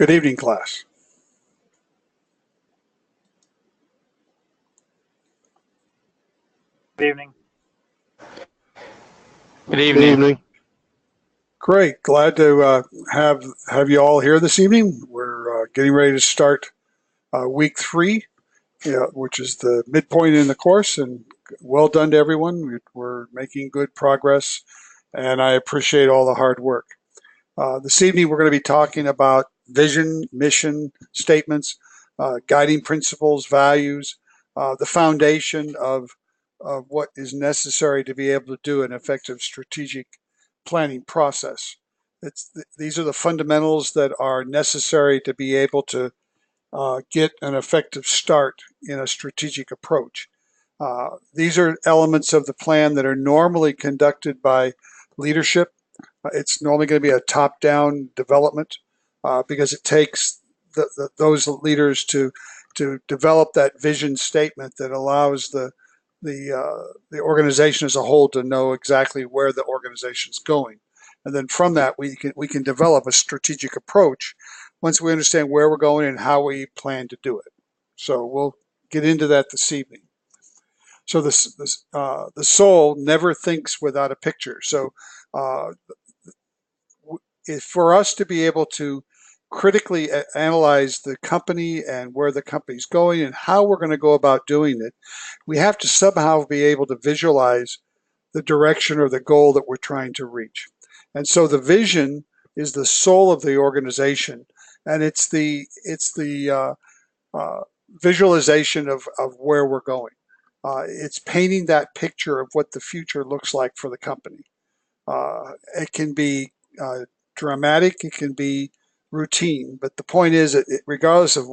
Good evening, class. Good evening. Good evening. Great. Glad to have you all here this evening. We're getting ready to start week 3, which is the midpoint in the course, and well done to everyone. We're making good progress, and I appreciate all the hard work. This evening, we're going to be talking about vision, mission statements, guiding principles, values, the foundation of what is necessary to be able to do an effective strategic planning process. These are the fundamentals that are necessary to be able to get an effective start in a strategic approach. These are elements of the plan that are normally conducted by leadership. It's normally going to be a top-down development because it takes those leaders to develop that vision statement that allows the organization as a whole to know exactly where the organization is going, and then from that we can develop a strategic approach once we understand where we're going and how we plan to do it. So we'll get into that this evening. So the soul never thinks without a picture. So for us to be able to critically analyze the company and where the company's going and how we're going to go about doing it, we have to somehow be able to visualize the direction or the goal that we're trying to reach. And so the vision is the soul of the organization, and it's the visualization of where we're going. It's painting that picture of what the future looks like for the company. It can be dramatic, it can be routine, but the point is that regardless of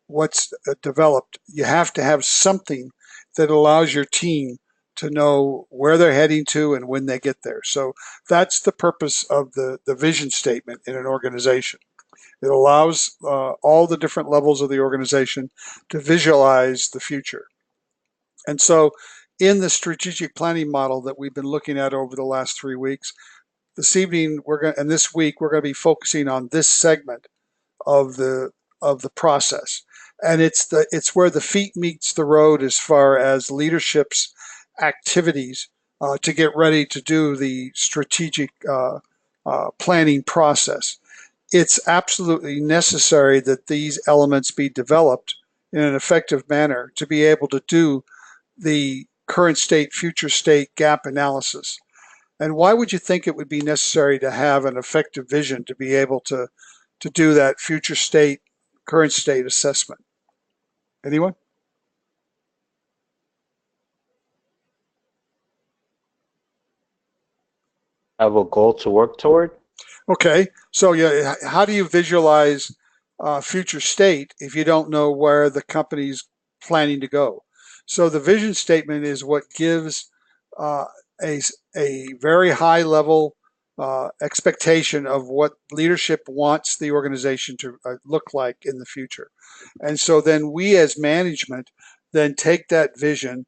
what's developed, you have to have something that allows your team to know where they're heading to and when they get there. So that's the purpose of the vision statement in an organization. It allows all the different levels of the organization to visualize the future. And so in the strategic planning model that we've been looking at over the last 3 weeks, this evening and this week we're going to be focusing on this segment of the process, and it's where the feet meets the road as far as leadership's activities to get ready to do the strategic planning process. It's absolutely necessary that these elements be developed in an effective manner to be able to do the current state, future state gap analysis. And why would you think it would be necessary to have an effective vision to be able to do that future state, current state assessment? Anyone? Have a goal to work toward? Okay, so yeah, how do you visualize future state if you don't know where the company's planning to go? So the vision statement is what gives a very high level expectation of what leadership wants the organization to look like in the future. And so then we as management then take that vision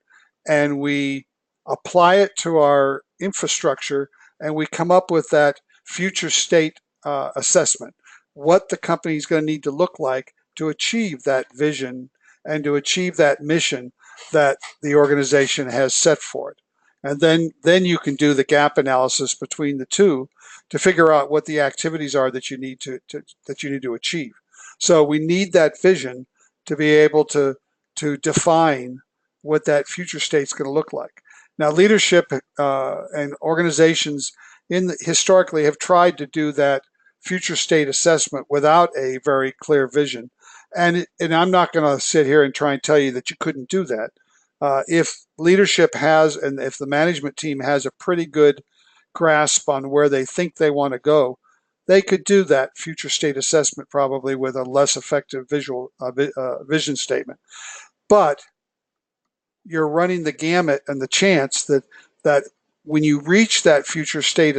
and we apply it to our infrastructure, and we come up with that future state assessment, what the company is going to need to look like to achieve that vision and to achieve that mission that the organization has set for it. And then you can do the gap analysis between the two to figure out what the activities are that you need to achieve. So we need that vision to be able to define what that future state's going to look like. Now, leadership and organizations historically have tried to do that future state assessment without a very clear vision. And I'm not going to sit here and try and tell you that you couldn't do that. If leadership has, and if the management team has a pretty good grasp on where they think they want to go, they could do that future state assessment probably with a less effective vision statement. But you're running the gamut and the chance that when you reach that future state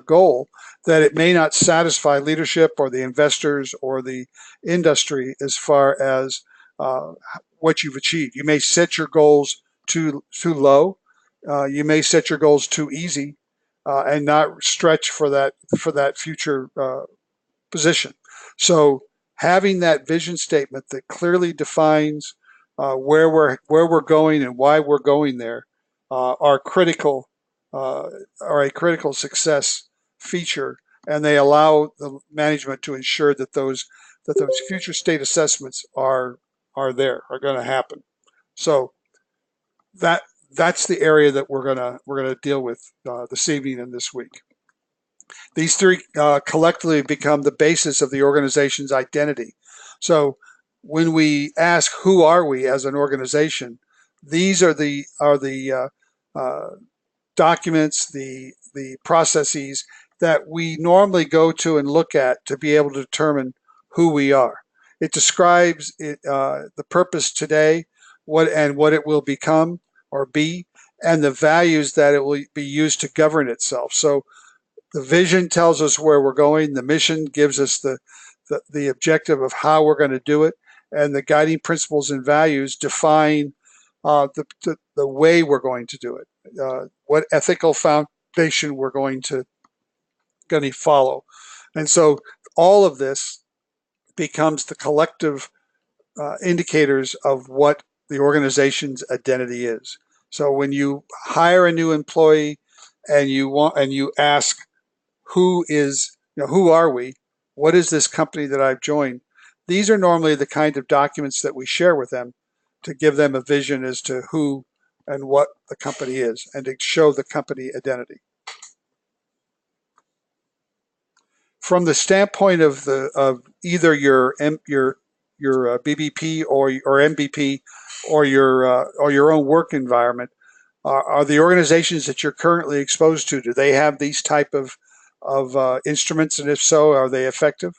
goal, that it may not satisfy leadership or the investors or the industry as far as what you've achieved. You may set your goals too low. You may set your goals too easy and not stretch for that future position. So having that vision statement that clearly defines where we're going and why we're going there are critical are a critical success feature, and they allow the management to ensure that those future state assessments are going to happen. So that that's the area that we're gonna deal with this evening and this week. These three collectively become the basis of the organization's identity. So when we ask who are we as an organization, these are the documents, the processes that we normally go to and look at to be able to determine who we are. It describes the purpose today, what it will become or be, and the values that it will be used to govern itself. So the vision tells us where we're going. The mission gives us the objective of how we're going to do it, and the guiding principles and values define the way we're going to do it. What ethical foundation we're going to follow, and so all of this becomes the collective indicators of what the organization's identity is. So when you hire a new employee and you ask who are we? What is this company that I've joined? These are normally the kind of documents that we share with them to give them a vision as to who and what the company is and to show the company identity. From the standpoint of either your BBP or MBP or your own work environment, are the organizations that you're currently exposed to, do they have these type of instruments, and if so, are they effective?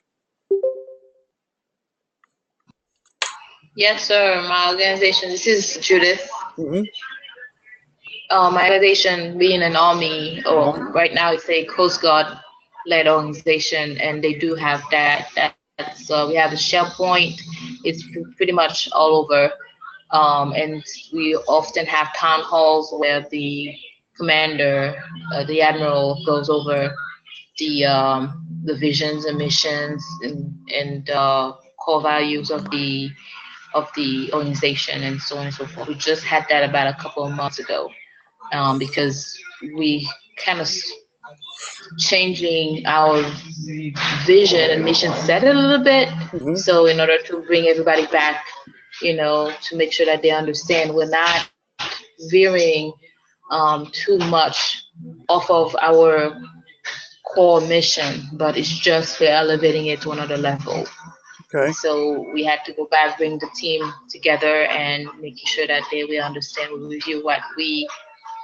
Yes, sir. My organization, this is Judith. Mm-hmm. My organization, being an Army, or Uh-huh. right now it's a Coast Guard led organization, and they do have that. That's we have a SharePoint. It's pretty much all over, and we often have town halls where the commander, the admiral, goes over the visions and missions and core values of the organization and so on and so forth. We just had that about a couple of months ago, because we kind of changing our vision and mission set a little bit. Mm-hmm. So in order to bring everybody back, to make sure that they understand we're not veering too much off of our core mission, but it's just we're elevating it to another level. Okay. So we had to go back, bring the team together, and making sure that we understand, we review what we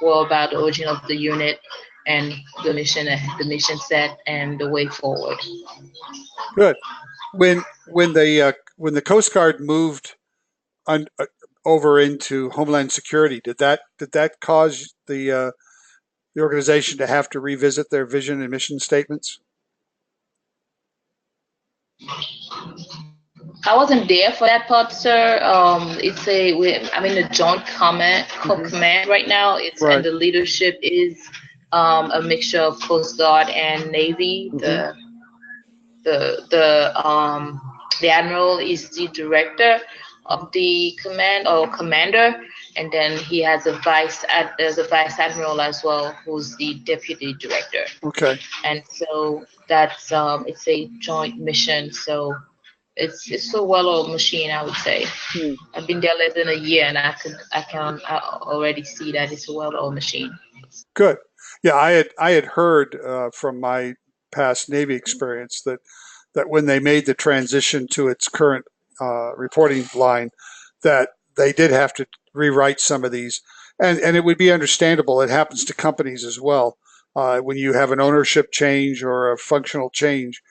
were about, the origin of the unit, and the mission set, and the way forward. Good. When the Coast Guard moved on, over into Homeland Security, did that cause the organization to have to revisit their vision and mission statements? I wasn't there for that part, sir. I'm in the joint command right now. Right. And the leadership is a mixture of Coast Guard and Navy. Mm-hmm. The admiral is the director of the command or commander, and then he has there's a vice admiral as well, who's the deputy director. Okay. And so that's it's a joint mission. So it's a well-oiled machine, I would say. Hmm. I've been there less than a year, and I already see that it's a well-oiled machine. Good. Yeah, I had heard from my past Navy experience that when they made the transition to its current reporting line, that they did have to rewrite some of these, and it would be understandable. It happens to companies as well. When you have an ownership change or a functional change,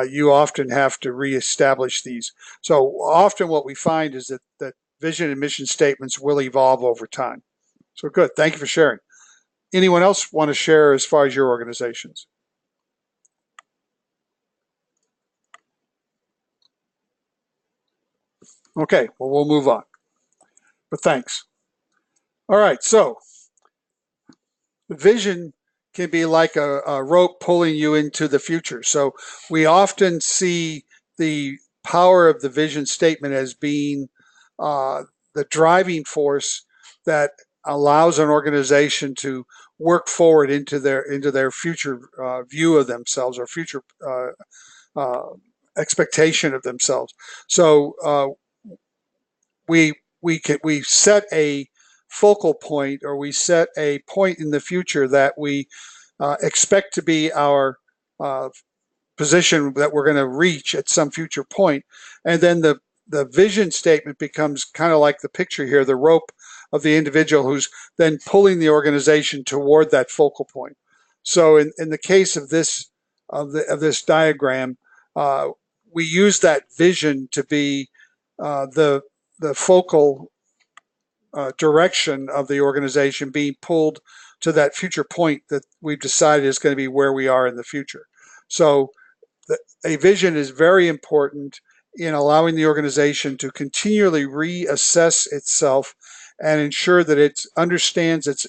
you often have to reestablish these. So often what we find is that vision and mission statements will evolve over time. So good. Thank you for sharing. Anyone else want to share as far as your organizations? Okay, well, we'll move on. But thanks. All right, so the vision can be like a rope pulling you into the future. So we often see the power of the vision statement as being the driving force that allows an organization to work forward into their future view of themselves, or future uh, expectation of themselves. So we set a focal point, or we set a point in the future that we expect to be our position that we're going to reach at some future point. And then the vision statement becomes kind of like the picture here, the rope of the individual who's then pulling the organization toward that focal point. So in the case of this diagram, we use that vision to be the focal direction of the organization being pulled to that future point that we've decided is going to be where we are in the future. So a vision is very important in allowing the organization to continually reassess itself and ensure that it understands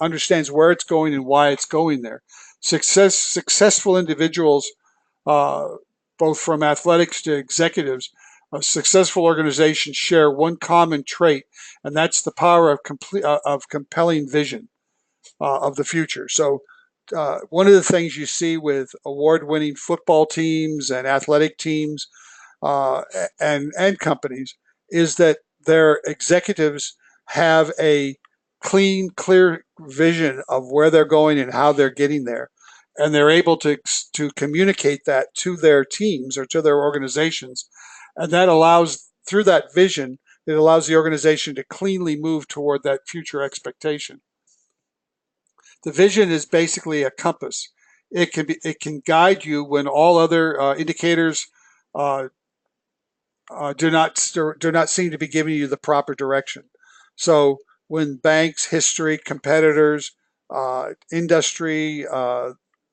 understands where it's going and why it's going there. Successful individuals, both from athletics to executives, successful organizations share one common trait, and that's the power of compelling vision of the future. So one of the things you see with award-winning football teams and athletic teams and companies is that their executives have a clean, clear vision of where they're going and how they're getting there, and they're able to communicate that to their teams or to their organizations, and that allows, through that vision, it allows the organization to cleanly move toward that future expectation. The vision is basically a compass. It can guide you when all other indicators do not seem to be giving you the proper direction. So when banks, history, competitors, industry,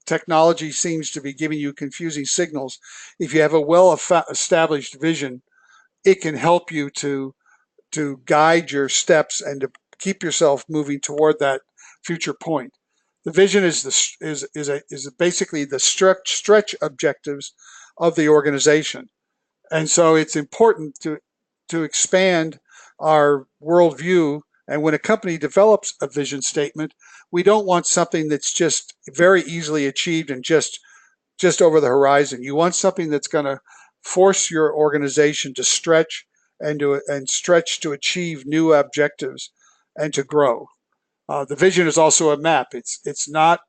technology seems to be giving you confusing signals, if you have a well-established vision, it can help you to guide your steps and to keep yourself moving toward that future point. The vision is basically the stretch objectives of the organization, and so it's important to expand our worldview. And when a company develops a vision statement, we don't want something that's just very easily achieved and just over the horizon. You want something that's going to force your organization to stretch and stretch to achieve new objectives and to grow. The vision is also a map. It's not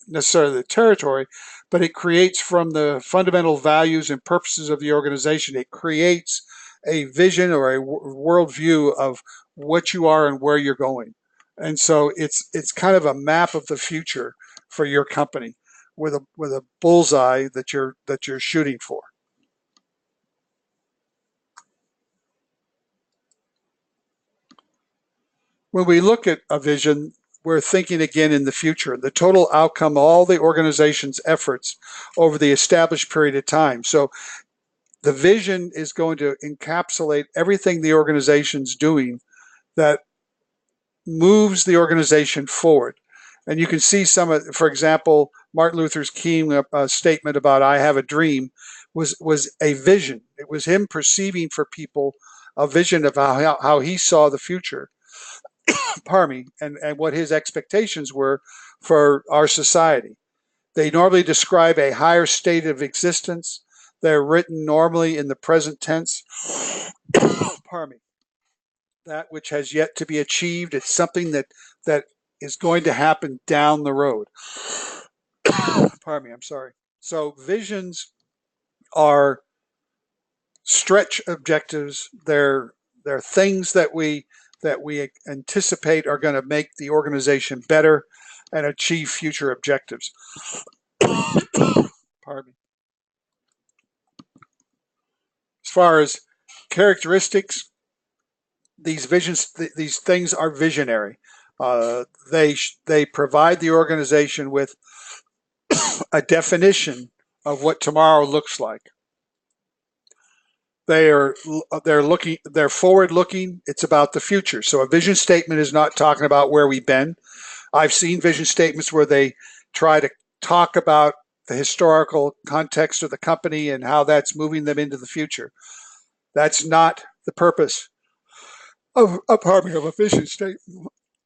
necessarily the territory, but it creates from the fundamental values and purposes of the organization. It creates a vision or a worldview of what you are and where you're going. And so it's kind of a map of the future for your company with a bullseye that you're shooting for. When we look at a vision, we're thinking again in the future, the total outcome of all the organization's efforts over the established period of time. So the vision is going to encapsulate everything the organization's doing that moves the organization forward. And you can see some of, for example, Martin Luther King statement about "I have a dream" was a vision. It was him perceiving for people a vision of how he saw the future. Pardon me, and what his expectations were for our society. They normally describe a higher state of existence. They're written normally in the present tense. Pardon me. That which has yet to be achieved. It's something that is going to happen down the road. Pardon me, I'm sorry. So visions are stretch objectives. They're things that we anticipate are going to make the organization better and achieve future objectives. Pardon me. As far as characteristics, these things are visionary. They provide the organization with a definition of what tomorrow looks like. They're forward looking. It's about the future. So a vision statement is not talking about where we've been. I've seen vision statements where they try to talk about the historical context of the company and how that's moving them into the future. That's not the purpose of a vision statement.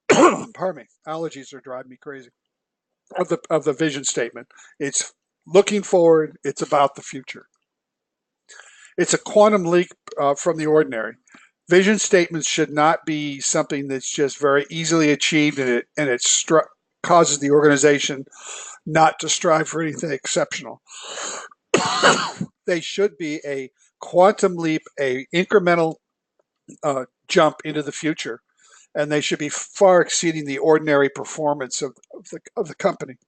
Pardon me, allergies are driving me crazy. Of the vision statement, it's looking forward. It's about the future. It's a quantum leap from the ordinary. Vision statements should not be something that's just very easily achieved, and it causes the organization not to strive for anything exceptional. They should be a quantum leap, a incremental jump into the future, and they should be far exceeding the ordinary performance of the company.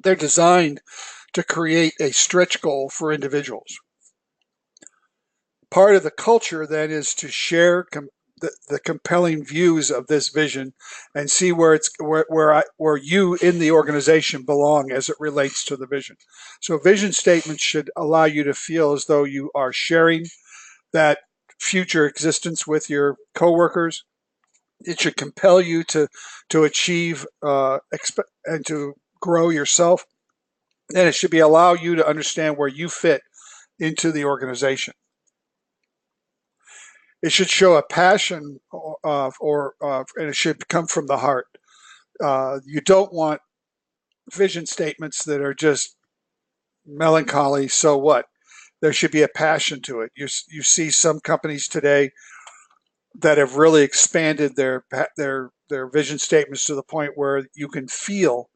They're designed to create a stretch goal for individuals. Part of the culture then is to share the compelling views of this vision and see where you in the organization belong as it relates to the vision. So vision statements should allow you to feel as though you are sharing that future existence with your coworkers. It should compel you to achieve and to grow yourself, and it should allow you to understand where you fit into the organization. It should show a passion, and it should come from the heart. You don't want vision statements that are just melancholy. So what? There should be a passion to it. You see some companies today that have really expanded their vision statements to the point where you can feel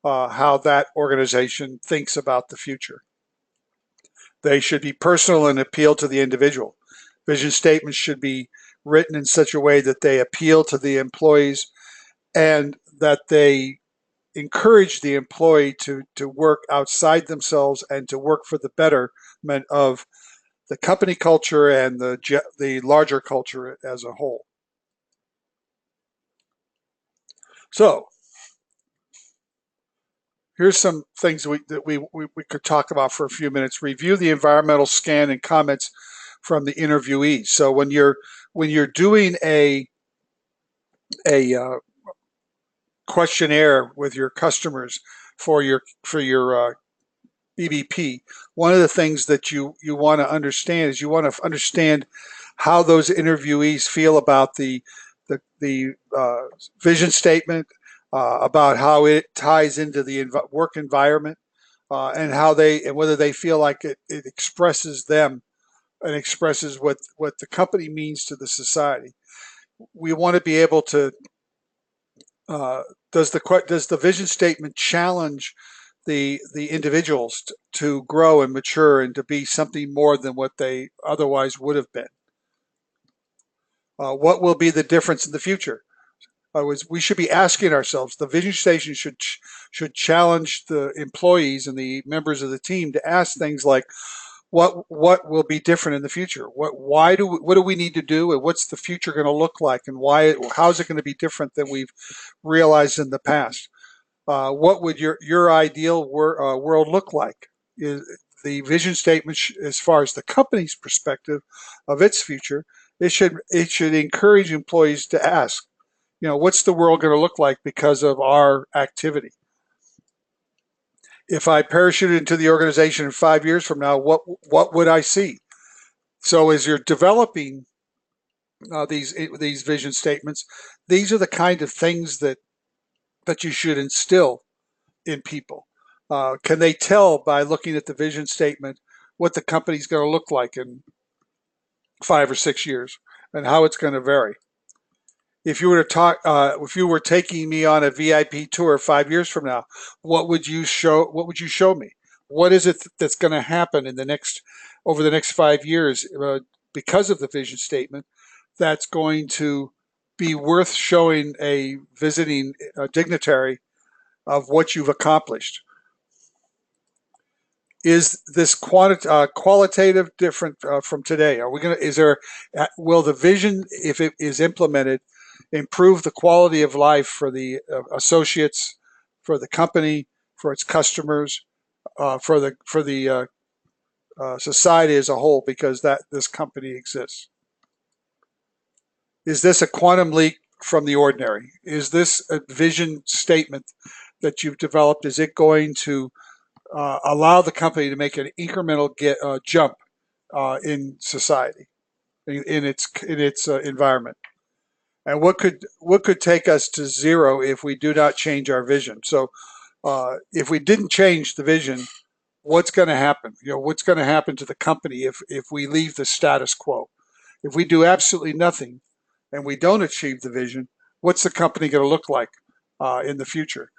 how that organization thinks about the future. They should be personal and appeal to the individual. Vision statements should be written in such a way that they appeal to the employees and that they encourage the employee to work outside themselves and to work for the betterment of the company culture and the larger culture as a whole. So here's some things that we could talk about for a few minutes. Review the environmental scan and comments from the interviewees. So when you're doing a questionnaire with your customers for your BBP, one of the things that you want to understand is you want to understand how those interviewees feel about the vision statement, about how it ties into the work environment, and whether they feel like it expresses them and expresses what the company means to the society. We want to be able to does the vision statement challenge the individuals to grow and mature and to be something more than what they otherwise would have been? What will be the difference in the future? We should be asking ourselves. The vision statement should challenge the employees and the members of the team to ask things like, what will be different in the future? What do we need to do, and what's the future going to look like, and how is it going to be different than we've realized in the past? What would your ideal world look like? Is the vision statement, as far as the company's perspective of its future, it should encourage employees to ask, what's the world going to look like because of our activity? If I parachuted into the organization in 5 years from now, what would I see? So as you're developing these vision statements, these are the kind of things that you should instill in people. Can they tell by looking at the vision statement what the company's going to look like in 5 or 6 years and how it's going to vary? If you were to talk, if you were taking me on a VIP tour 5 years from now, what would you show me? What is it that's going to happen over the next 5 years because of the vision statement that's going to be worth showing a visiting dignitary of what you've accomplished? Is this qualitative different from today? Will the vision, if it is implemented, improve the quality of life for the associates, for the company, for its customers, for the society as a whole, because this company exists? Is this a quantum leap from the ordinary? Is this a vision statement that you've developed? Is it going to allow the company to make an incremental jump in society, in its environment. And what could take us to zero if we do not change our vision? So if we didn't change the vision, what's going to happen? What's going to happen to the company if we leave the status quo? If we do absolutely nothing and we don't achieve the vision, what's the company going to look like in the future?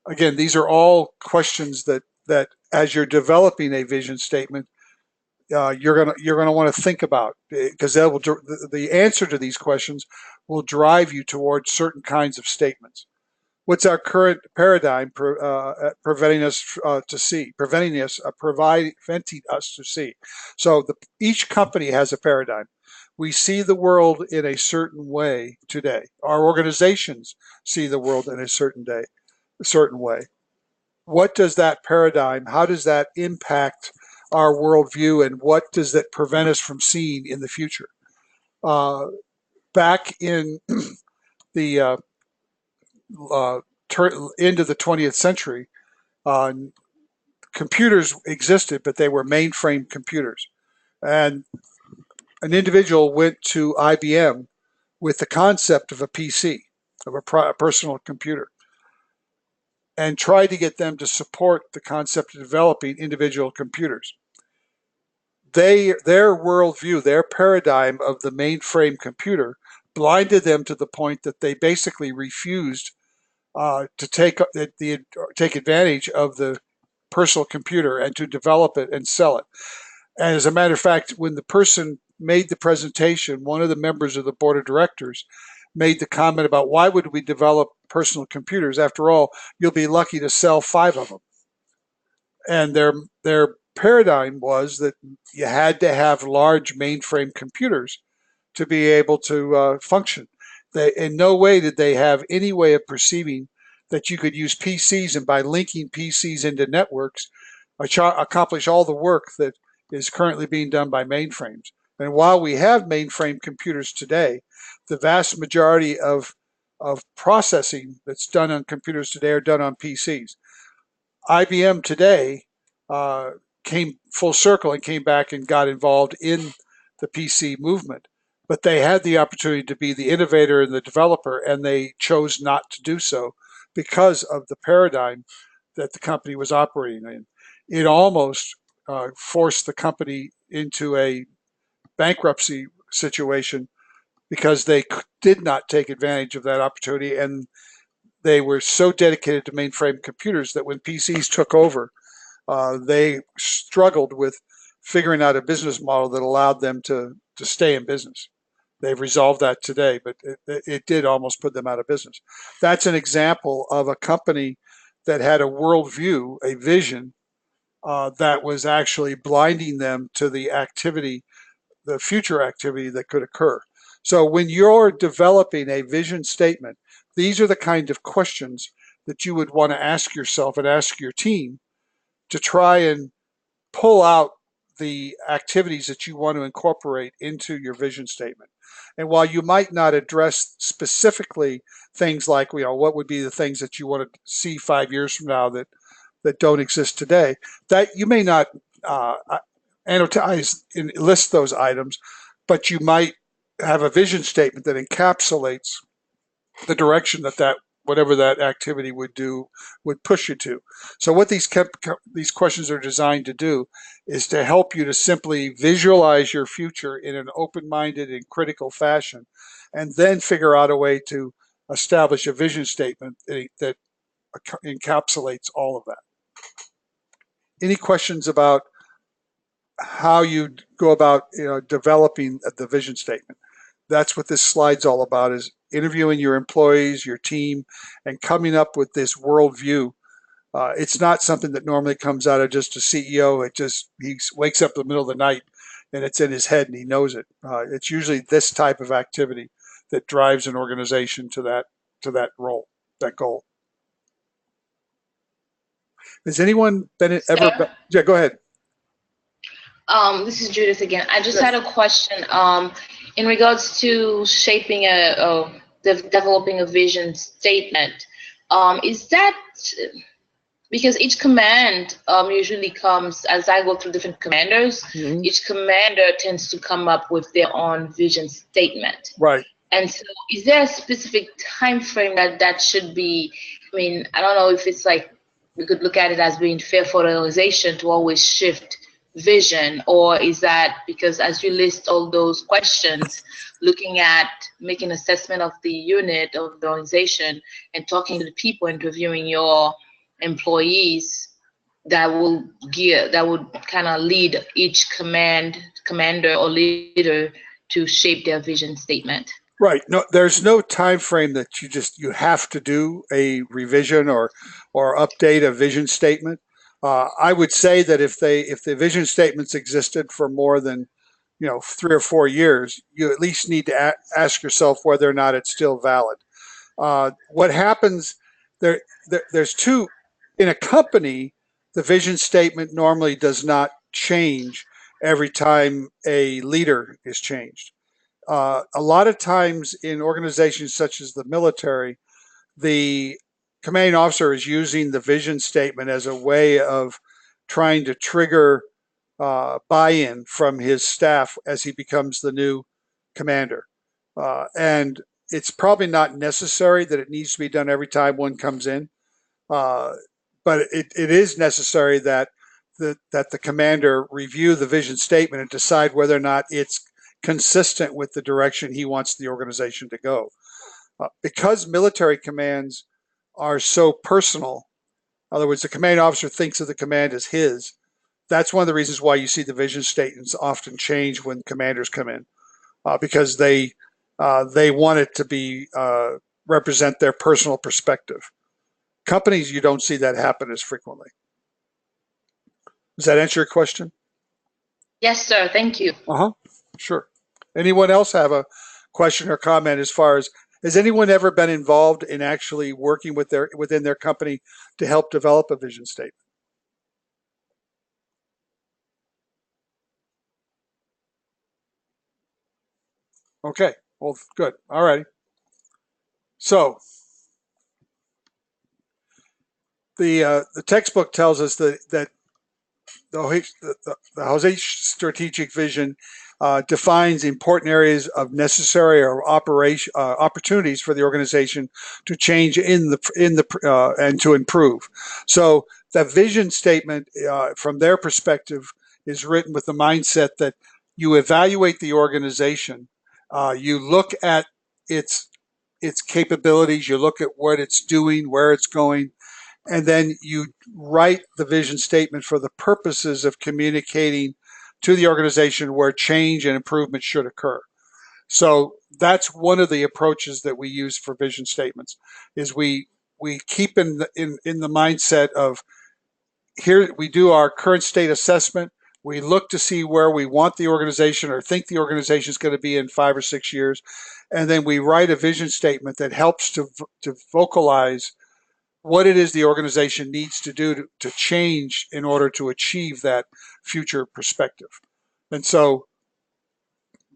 Again, these are all questions that as you're developing a vision statement, you're gonna want to think about, because the answer to these questions will drive you towards certain kinds of statements. What's our current paradigm preventing us to see? Preventing us to see. So each company has a paradigm. We see the world in a certain way today. Our organizations see the world in a certain way. What does that paradigm? How does that impact our worldview, and what does that prevent us from seeing in the future? Back in the end of the 20th century, computers existed, but they were mainframe computers. And an individual went to IBM with the concept of a PC, of a personal computer, and tried to get them to support the concept of developing individual computers. Their worldview, their paradigm of the mainframe computer blinded them to the point that they basically refused to take advantage of the personal computer and to develop it and sell it. And as a matter of fact, when the person made the presentation, one of the members of the board of directors made the comment about, why would we develop personal computers? After all, you'll be lucky to sell 5 of them. And their paradigm was that you had to have large mainframe computers to be able to function. In no way did they have any way of perceiving that you could use PCs, and by linking PCs into networks, accomplish all the work that is currently being done by mainframes. And while we have mainframe computers today, the vast majority of processing that's done on computers today are done on PCs. IBM today came full circle and came back and got involved in the PC movement. But they had the opportunity to be the innovator and the developer, and they chose not to do so because of the paradigm that the company was operating in. It almost forced the company into a bankruptcy situation because they did not take advantage of that opportunity, and they were so dedicated to mainframe computers that when PCs took over, they struggled with figuring out a business model that allowed them to stay in business. They've resolved that today, but it did almost put them out of business. That's an example of a company that had a worldview, a vision, that was actually blinding them to the activity, the future activity that could occur. So when you're developing a vision statement, these are the kind of questions that you would want to ask yourself and ask your team to try and pull out the activities that you want to incorporate into your vision statement. And while you might not address specifically things like, what would be the things that you want to see 5 years from now that don't exist today, that you may not annotize and list those items, but you might have a vision statement that encapsulates the direction that whatever that activity would push you to. So what these questions are designed to do is to help you to simply visualize your future in an open-minded and critical fashion, and then figure out a way to establish a vision statement that encapsulates all of that. Any questions about how you go about developing the vision statement? That's what this slide's all about, is interviewing your employees, your team, and coming up with this worldview. It's not something that normally comes out of just a CEO. He wakes up in the middle of the night and it's in his head and he knows it. It's usually this type of activity that drives an organization to that role, that goal. Has anyone been ever? Yeah, go ahead. This is Judith again. I just had a question in regards to shaping developing a vision statement. Is that because each command usually comes as I go through different commanders. Mhm. Each commander tends to come up with their own vision statement. Right. And so, is there a specific time frame that should be? I mean, I don't know if it's like we could look at it as being fair for the organization to always shift vision, or is that because as you list all those questions, looking at making assessment of the unit of the organization and talking to the people, interviewing your employees, that would kind of lead each commander or leader to shape their vision statement. Right. No, there's no time frame that you have to do a revision or update a vision statement. I would say that if the vision statements existed for more than 3 or 4 years, you at least need to ask yourself whether or not it's still valid. What happens there's two in a company. The vision statement normally does not change every time a leader is changed. A lot of times in organizations such as the military, the commanding officer is using the vision statement as a way of trying to trigger buy-in from his staff as he becomes the new commander. And it's probably not necessary that it needs to be done every time one comes in, uh, but it is necessary that the commander review the vision statement and decide whether or not it's consistent with the direction he wants the organization to go. Because military commands are so personal, in other words, the commanding officer thinks of the command as his. That's one of the reasons why you see the vision statements often change when commanders come in, because they want it to be represent their personal perspective. Companies, you don't see that happen as frequently. Does that answer your question? Yes, sir. Thank you. Sure. Anyone else have a question or comment as far as has anyone ever been involved in actually working within their company to help develop a vision statement? Okay. Well, good. All right. So the textbook tells us that the Jose strategic vision defines important areas of necessary or opportunities for the organization to change and to improve. So that vision statement, from their perspective, is written with the mindset that you evaluate the organization, you look at its its capabilities, you look at what it's doing, where it's going, and then you write the vision statement for the purposes of communicating to the organization where change and improvement should occur. So that's one of the approaches that we use for vision statements is we keep in the mindset of here we do our current state assessment. We look to see where we want the organization or think the organization is going to be in 5 or 6 years. And then we write a vision statement that helps to vocalize what it is the organization needs to do to change in order to achieve that future perspective. And so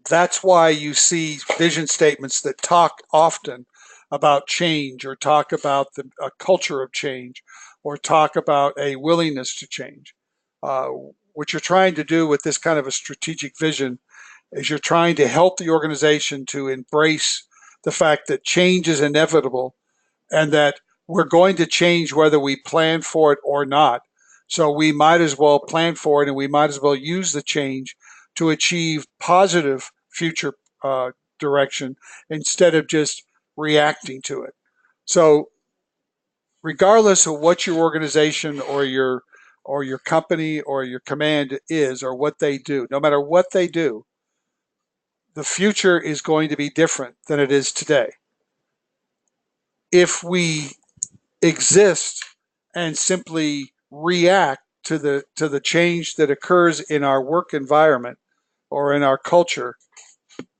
that's why you see vision statements that talk often about change or talk about a culture of change or talk about a willingness to change. Uh, what you're trying to do with this kind of a strategic vision is you're trying to help the organization to embrace the fact that change is inevitable and that we're going to change whether we plan for it or not. So we might as well plan for it and we might as well use the change to achieve positive future direction instead of just reacting to it. So regardless of what your organization or your company or your command is or what they do, no matter what they do, the future is going to be different than it is today. If we exist and simply react to the change that occurs in our work environment or in our culture,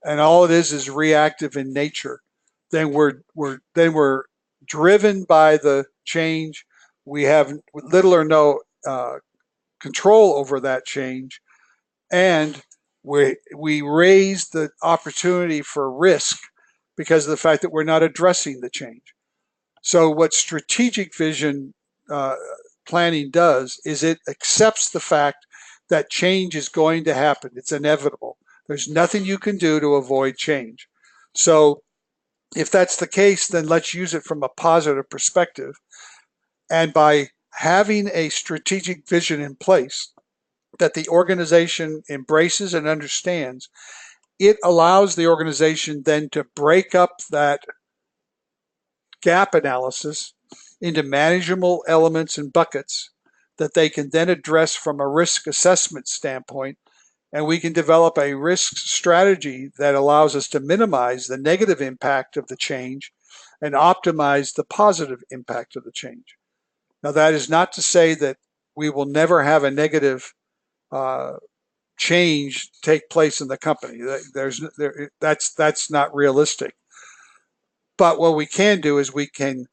and all it is reactive in nature, then we're driven by the change. We have little or no control over that change, and we raise the opportunity for risk because of the fact that we're not addressing the change. So what strategic vision planning does is it accepts the fact that change is going to happen. It's inevitable. There's nothing you can do to avoid change. So if that's the case, then let's use it from a positive perspective. And by having a strategic vision in place that the organization embraces and understands, it allows the organization then to break up that gap analysis into manageable elements and buckets that they can then address from a risk assessment standpoint. And we can develop a risk strategy that allows us to minimize the negative impact of the change and optimize the positive impact of the change. Now, that is not to say that we will never have a negative change take place in the company. That's not realistic. But what we can do is we can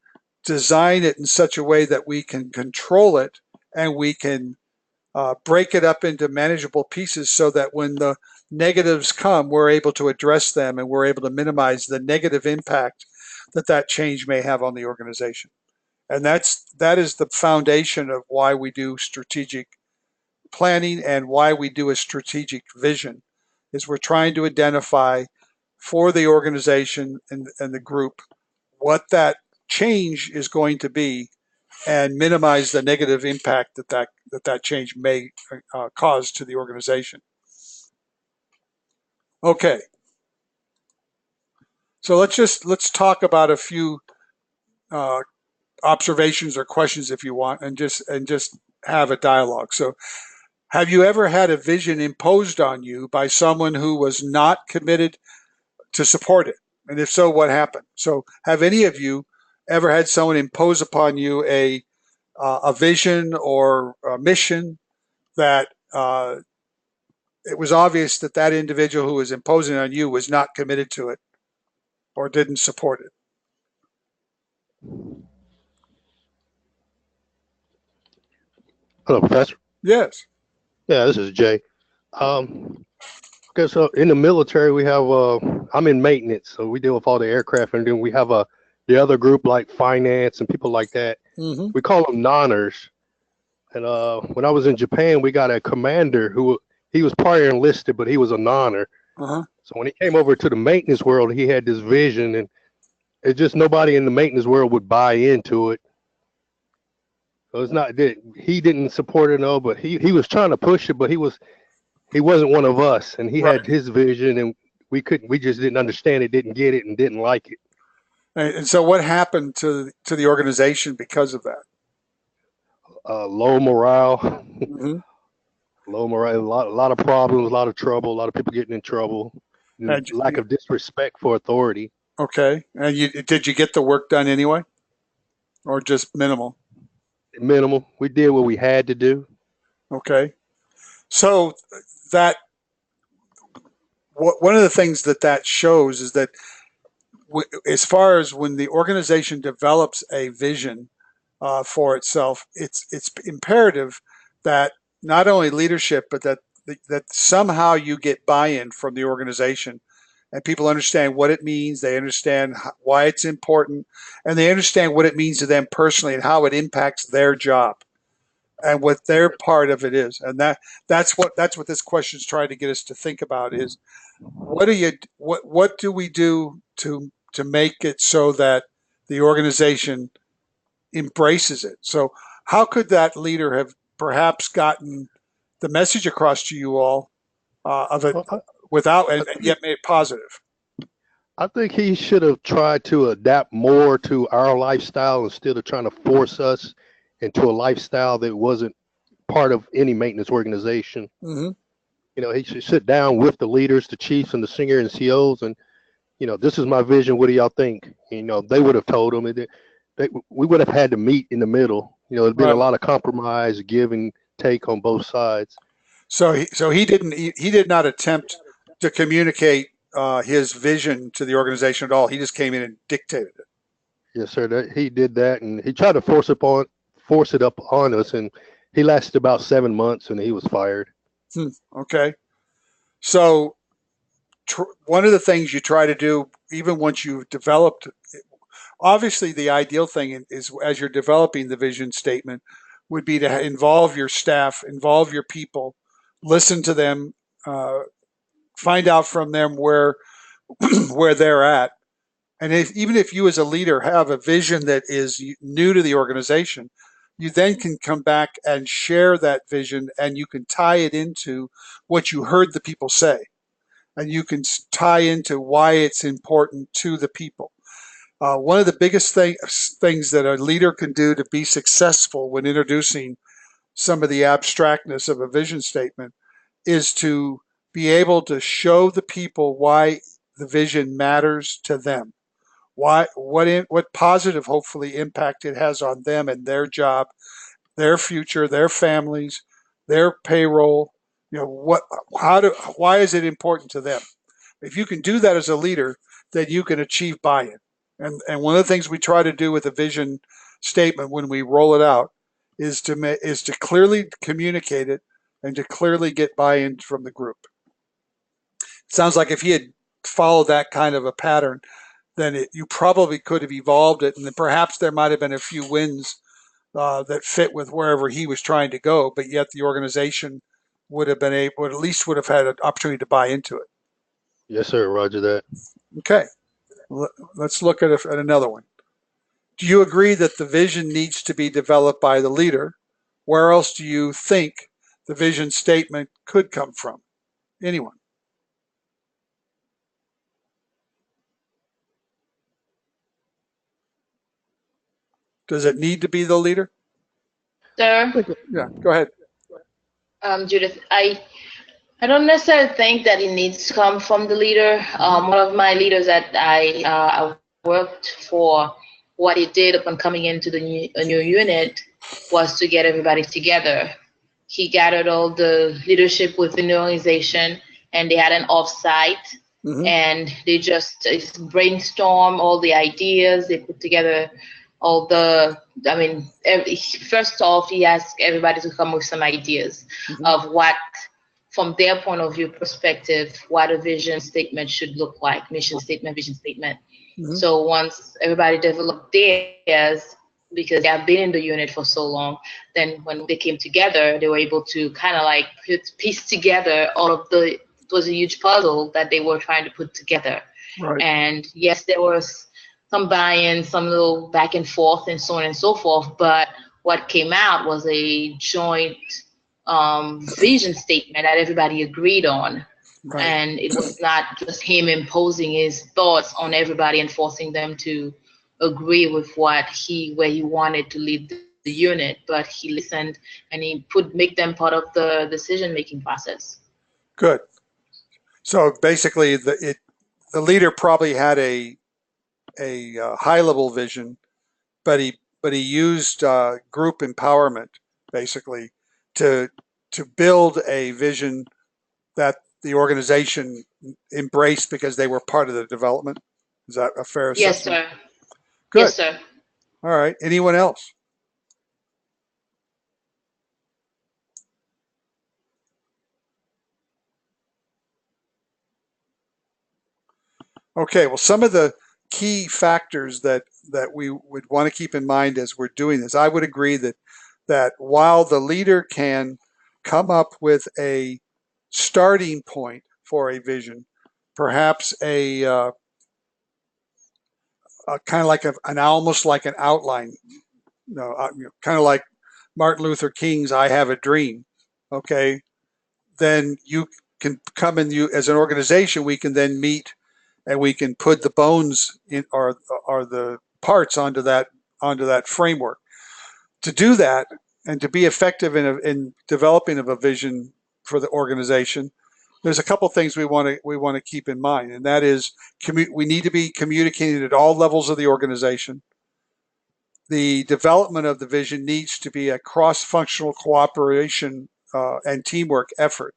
design it in such a way that we can control it and we can break it up into manageable pieces so that when the negatives come, we're able to address them and we're able to minimize the negative impact that change may have on the organization. And that is the foundation of why we do strategic planning and why we do a strategic vision, is we're trying to identify for the organization and the group what that change is going to be and minimize the negative impact that change may cause to the organization. Okay, so let's talk about a few observations or questions if you want, and just have a dialogue. So, have you ever had a vision imposed on you by someone who was not committed to support it? And if so, what happened? So, have any of you ever had someone impose upon you a vision or a mission that it was obvious that individual who was imposing on you was not committed to it or didn't support it? Hello, Professor. Yes. Yeah, this is Jay. Okay, so in the military, we have, I'm in maintenance, so we deal with all the aircraft, and then we have the other group like finance and people like that. Mm-hmm. We call them nonners. And when I was in Japan, we got a commander he was prior enlisted, but he was a nonner. Uh-huh. So when he came over to the maintenance world, he had this vision, and it's just nobody in the maintenance world would buy into it. So it's not that he didn't support it, no, but he was trying to push it, but he wasn't one of us, and he had his vision, and we just didn't understand it, didn't get it, and didn't like it. And so, what happened to the organization because of that? Low morale, Mm-hmm. low morale, a lot of problems, a lot of trouble, a lot of people getting in trouble, lack of disrespect for authority. Okay, and did you get the work done anyway, or just minimal? Minimal. We did what we had to do. Okay, so that one of the things that shows is that as far as when the organization develops a vision for itself, it's imperative that not only leadership, but that somehow you get buy-in from the organization, and people understand what it means. They understand why it's important, and they understand what it means to them personally and how it impacts their job and what their part of it is. And that's what this question is trying to get us to think about is what do we do to make it so that the organization embraces it? So how could that leader have perhaps gotten the message across to you all of it without and yet made it positive? I think he should have tried to adapt more to our lifestyle instead of trying to force us into a lifestyle that wasn't part of any maintenance organization. Mm-hmm. You know, he should sit down with the leaders, the chiefs and the senior and COs, and, you know, this is my vision. What do y'all think? You know, they would have told him. We would have had to meet in the middle. You know, there'd been a lot of compromise, give and take on both sides. So he did not attempt to communicate his vision to the organization at all. He just came in and dictated it. Yes, sir. He did that, and he tried to force it up on us, and he lasted about 7 months, and he was fired. Okay. So one of the things you try to do, even once you've developed, obviously the ideal thing is as you're developing the vision statement, would be to involve your staff, involve your people, listen to them, find out from them where where they're at. And even if you as a leader have a vision that is new to the organization, you then can come back and share that vision, and you can tie it into what you heard the people say, and you can tie into why it's important to the people. One of the biggest things that a leader can do to be successful when introducing some of the abstractness of a vision statement is to be able to show the people why the vision matters to them, what positive, hopefully, impact it has on them and their job, their future, their families, their payroll. Why is it important to them? If you can do that as a leader, then you can achieve buy-in. And one of the things we try to do with a vision statement when we roll it out is to clearly communicate it and to clearly get buy-in from the group. It sounds like if he had followed that kind of a pattern, then you probably could have evolved it, and then perhaps there might have been a few wins that fit with wherever he was trying to go, but yet the organization would have been able, at least would have had an opportunity to buy into it. Yes, sir. Roger that. Okay, let's look at another one. Do you agree that the vision needs to be developed by the leader? Where else do you think the vision statement could come from? Anyone? Does it need to be the leader? Sir, Yeah, go ahead. Judith, I don't necessarily think that it needs to come from the leader. One of my leaders that I worked for, what he did upon coming into a new unit was to get everybody together. He gathered all the leadership within the organization, and they had an offsite, and they just brainstorm all the ideas. They put together all first off, he asked everybody to come with some ideas of what, from their point of view perspective, what a vision statement should look like, mission statement, vision statement. So once everybody developed theirs, because they have been in the unit for so long, then when they came together, they were able to kind of like piece together all of it was a huge puzzle that they were trying to put together. Right. And yes, there was some buy-in, some little back and forth and so on and so forth, but what came out was a joint vision statement that everybody agreed on. Right. And it was not just him imposing his thoughts on everybody and forcing them to agree with where he wanted to lead the unit, but he listened and he make them part of the decision-making process. Good. So basically, the leader probably had a high-level vision, but he used group empowerment basically to build a vision that the organization embraced because they were part of the development. Is that a fair assessment? Yes, sir. Good. Yes, sir. All right. Anyone else? Okay. Well, some of the key factors that we would want to keep in mind as we're doing this, I would agree that while the leader can come up with a starting point for a vision, perhaps a kind of like almost like an outline, kind of like Martin Luther King's "I Have a Dream." Okay, then you can come in. You as an organization, we can then meet, and we can put the bones in or the parts onto that framework. To do that and to be effective in developing of a vision for the organization, there's a couple things we want to keep in mind, and that is we need to be communicating at all levels of the organization. The development of the vision needs to be a cross-functional cooperation and teamwork effort.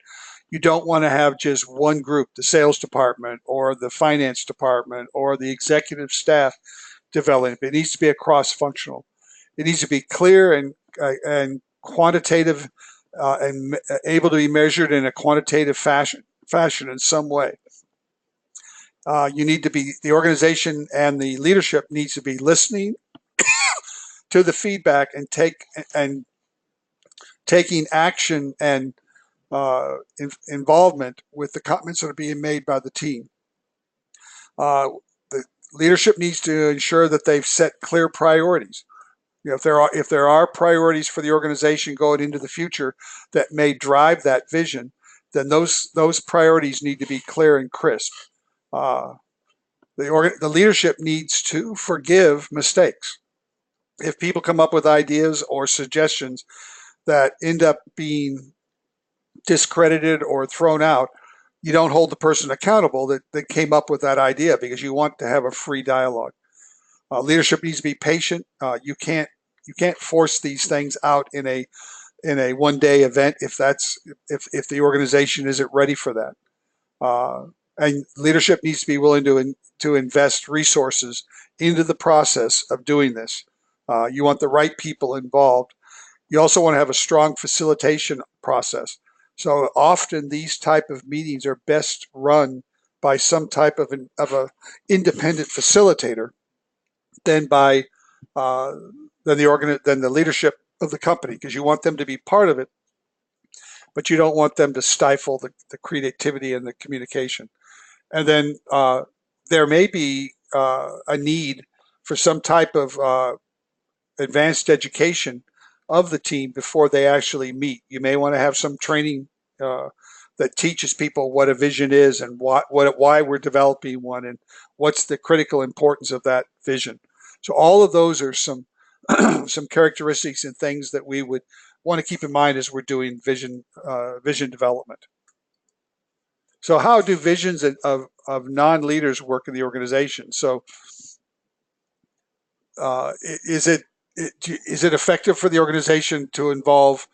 You don't want to have just one group, the sales department or the finance department or the executive staff developing. It needs to be a cross-functional. It needs to be clear and quantitative and able to be measured in a quantitative fashion in some way. The organization and the leadership needs to be listening to the feedback and taking action and involvement with the comments that are being made by the team. The leadership needs to ensure that they've set clear priorities. If there are priorities for the organization going into the future that may drive that vision, then those priorities need to be clear and crisp. The leadership needs to forgive mistakes. If people come up with ideas or suggestions that end up being discredited or thrown out, you don't hold the person accountable that came up with that idea, because you want to have a free dialogue. Leadership needs to be patient. You can't force these things out in a one-day event if the organization isn't ready for that. And leadership needs to be willing to invest resources into the process of doing this. You want the right people involved. You also want to have a strong facilitation process. So often these type of meetings are best run by some type of a independent facilitator than by than the leadership of the company, because you want them to be part of it, but you don't want them to stifle the creativity and the communication. And then there may be a need for some type of advanced education of the team before they actually meet. You may want to have some training that teaches people what a vision is and why we're developing one and what's the critical importance of that vision. So all of those are some some characteristics and things that we would want to keep in mind as we're doing vision development. So how do visions of non-leaders work in the organization? So is it effective for the organization to involve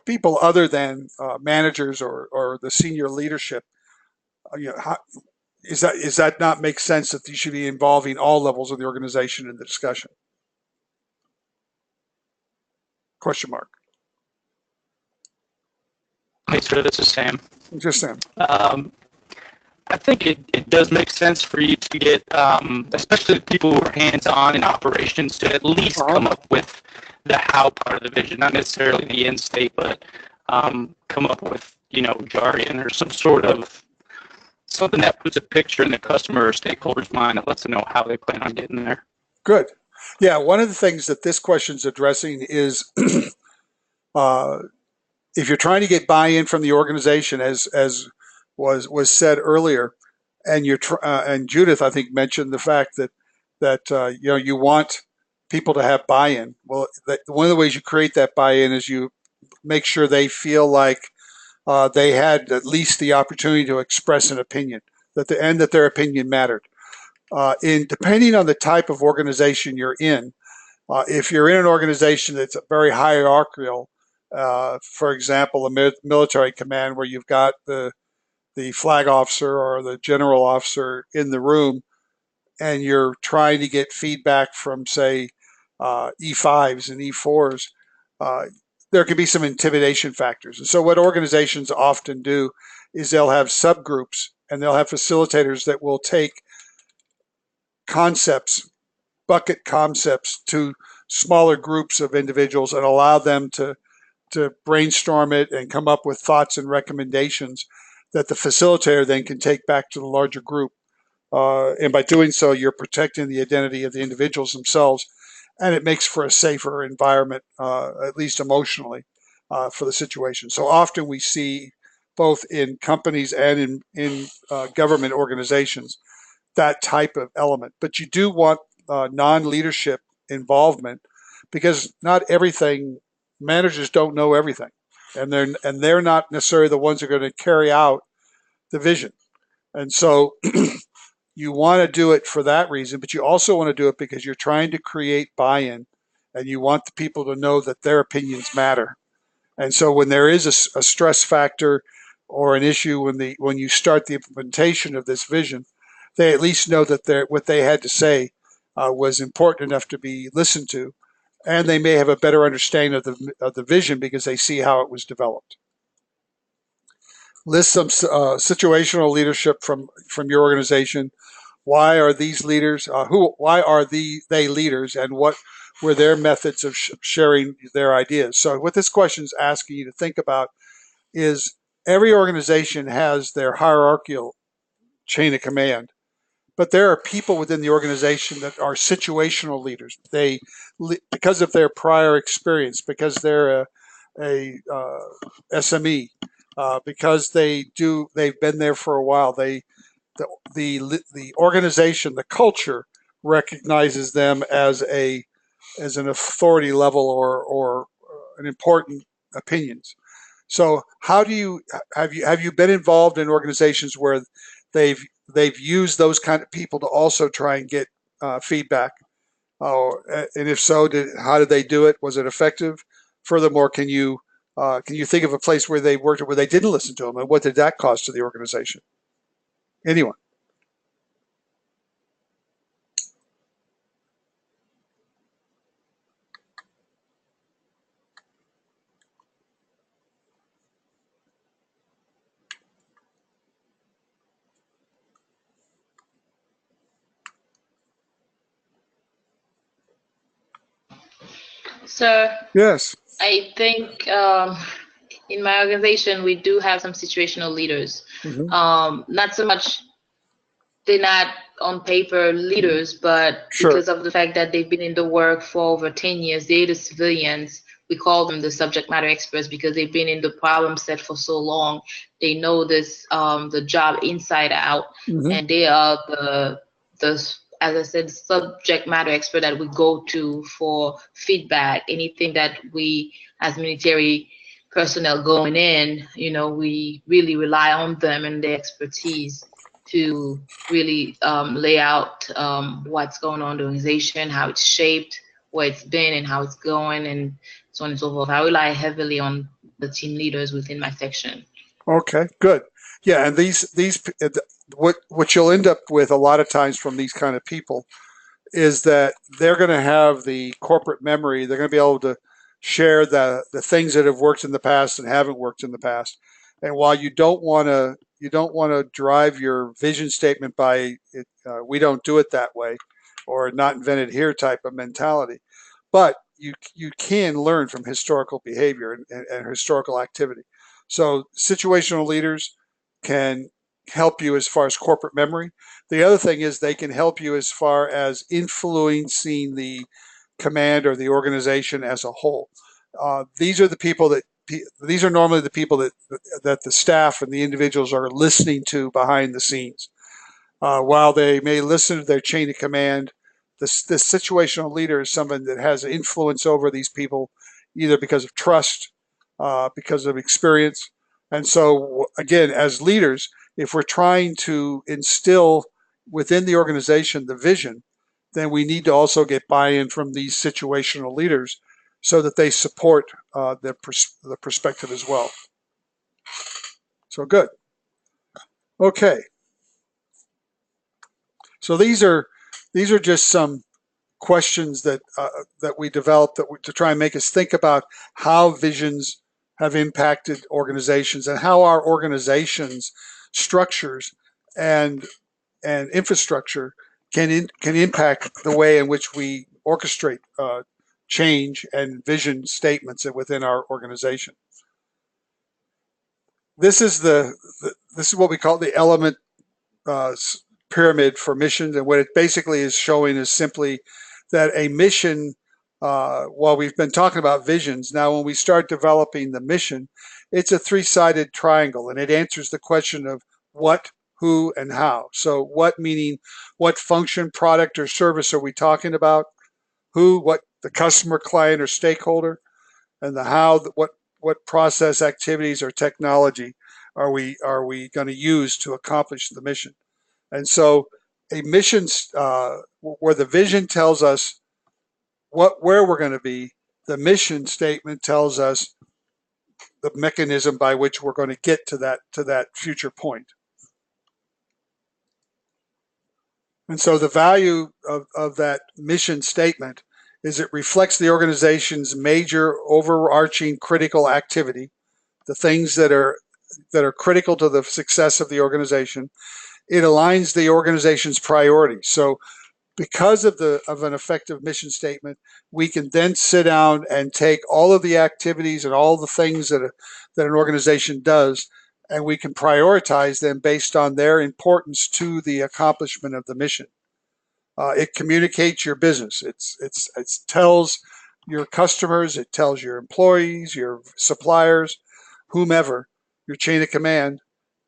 people other than managers or the senior leadership? Is that not make sense that you should be involving all levels of the organization in the discussion? Question mark. Hey, sir, this is Sam. Just Sam. I think it does make sense for you to get, especially the people who are hands-on in operations, to at least come up with the how part of the vision, not necessarily the end state, but come up with, jargon or some sort of something that puts a picture in the customer or stakeholder's mind that lets them know how they plan on getting there. Good. Yeah, one of the things that this question is addressing is if you're trying to get buy-in from the organization, as was said earlier, and and Judith, I think, mentioned the fact that you want people to have buy-in. Well, one of the ways you create that buy-in is you make sure they feel like they had at least the opportunity to express an opinion, that their opinion mattered. Depending on the type of organization you're in, if you're in an organization that's very hierarchical, for example, a military command where you've got the flag officer or the general officer in the room, and you're trying to get feedback from, say, E5s and E4s, there can be some intimidation factors. And so what organizations often do is they'll have subgroups, and they'll have facilitators that will take bucket concepts to smaller groups of individuals and allow them to brainstorm it and come up with thoughts and recommendations that the facilitator then can take back to the larger group. And by doing so, you're protecting the identity of the individuals themselves, and it makes for a safer environment, at least emotionally, for the situation. So often we see, both in companies and in government organizations, that type of element. But you do want non-leadership involvement, because not everything, managers don't know everything, and they're not necessarily the ones who are going to carry out the vision. And so you want to do it for that reason, but you also want to do it because you're trying to create buy-in, and you want the people to know that their opinions matter. And so when there is a stress factor or an issue when you start the implementation of this vision, they at least know that what they had to say was important enough to be listened to, and they may have a better understanding of the vision because they see how it was developed. List some situational leadership from your organization. Why are these leaders? Why are they leaders, and what were their methods of sharing their ideas. So what this question is asking you to think about is every organization has their hierarchical chain of command, but there are people within the organization that are situational leaders. They, because of their prior experience, because they're a SME, because they've been there for a while. The organization, the culture recognizes them as an authority level or an important opinions. So how do you have you been involved in organizations where they've used those kind of people to also try and get feedback? Oh, and if so, how did they do it? Was it effective? Furthermore, can you think of a place where they worked where they didn't listen to them, and what did that cost to the organization? Anyone? So Yes. I think in my organization we do have some situational leaders. Not so much, they're not on paper leaders, but Sure. because of the fact that they've been in the work for over 10 years, they're the civilians. We call them the subject matter experts because they've been in the problem set for so long. They know this the job inside out, and they are the as I said, subject matter expert that we go to for feedback. Anything that we as military personnel going in, we really rely on them and their expertise to really lay out what's going on in the organization, how it's shaped, where it's been, and how it's going, and so on and so forth. I rely heavily on the team leaders within my section. Okay, good. Yeah, and what you'll end up with a lot of times from these kind of people is that they're going to have the corporate memory. They're going to be able to share the things that have worked in the past and haven't worked in the past. And while you don't want to drive your vision statement by we don't do it that way, or not invented here type of mentality, but you can learn from historical behavior and historical activity. So situational leaders can help you as far as corporate memory. The other thing is they can help you as far as influencing the command or the organization as a whole. These are normally the people that the staff and the individuals are listening to behind the scenes. While they may listen to their chain of command, the situational leader is someone that has influence over these people, either because of trust, because of experience. And so, again, as leaders, if we're trying to instill within the organization the vision, then we need to also get buy-in from these situational leaders so that they support the perspective as well. So good. Okay. So these are just some questions that we developed to try and make us think about how visions have impacted organizations and how our organizations structures and infrastructure can impact the way in which we orchestrate change and vision statements within our organization. This is what we call the element pyramid for missions, and what it basically is showing is simply that a mission, while we've been talking about visions, now when we start developing the mission, it's a three-sided triangle, and it answers the question of what, who, and how. So what meaning what function, product, or service are we talking about? Who, what, the customer, client, or stakeholder, and the how, what process, activities, or technology are we going to use to accomplish the mission? And so a mission where the vision tells us where we're going to be, the mission statement tells us the mechanism by which we're going to get to that future point. And so the value of that mission statement is it reflects the organization's major overarching critical activity, the things that are critical to the success of the organization. It aligns the organization's priorities. So Because of an effective mission statement, we can then sit down and take all of the activities and all the things that an organization does, and we can prioritize them based on their importance to the accomplishment of the mission. It communicates your business. It tells your customers, it tells your employees, your suppliers, whomever, your chain of command,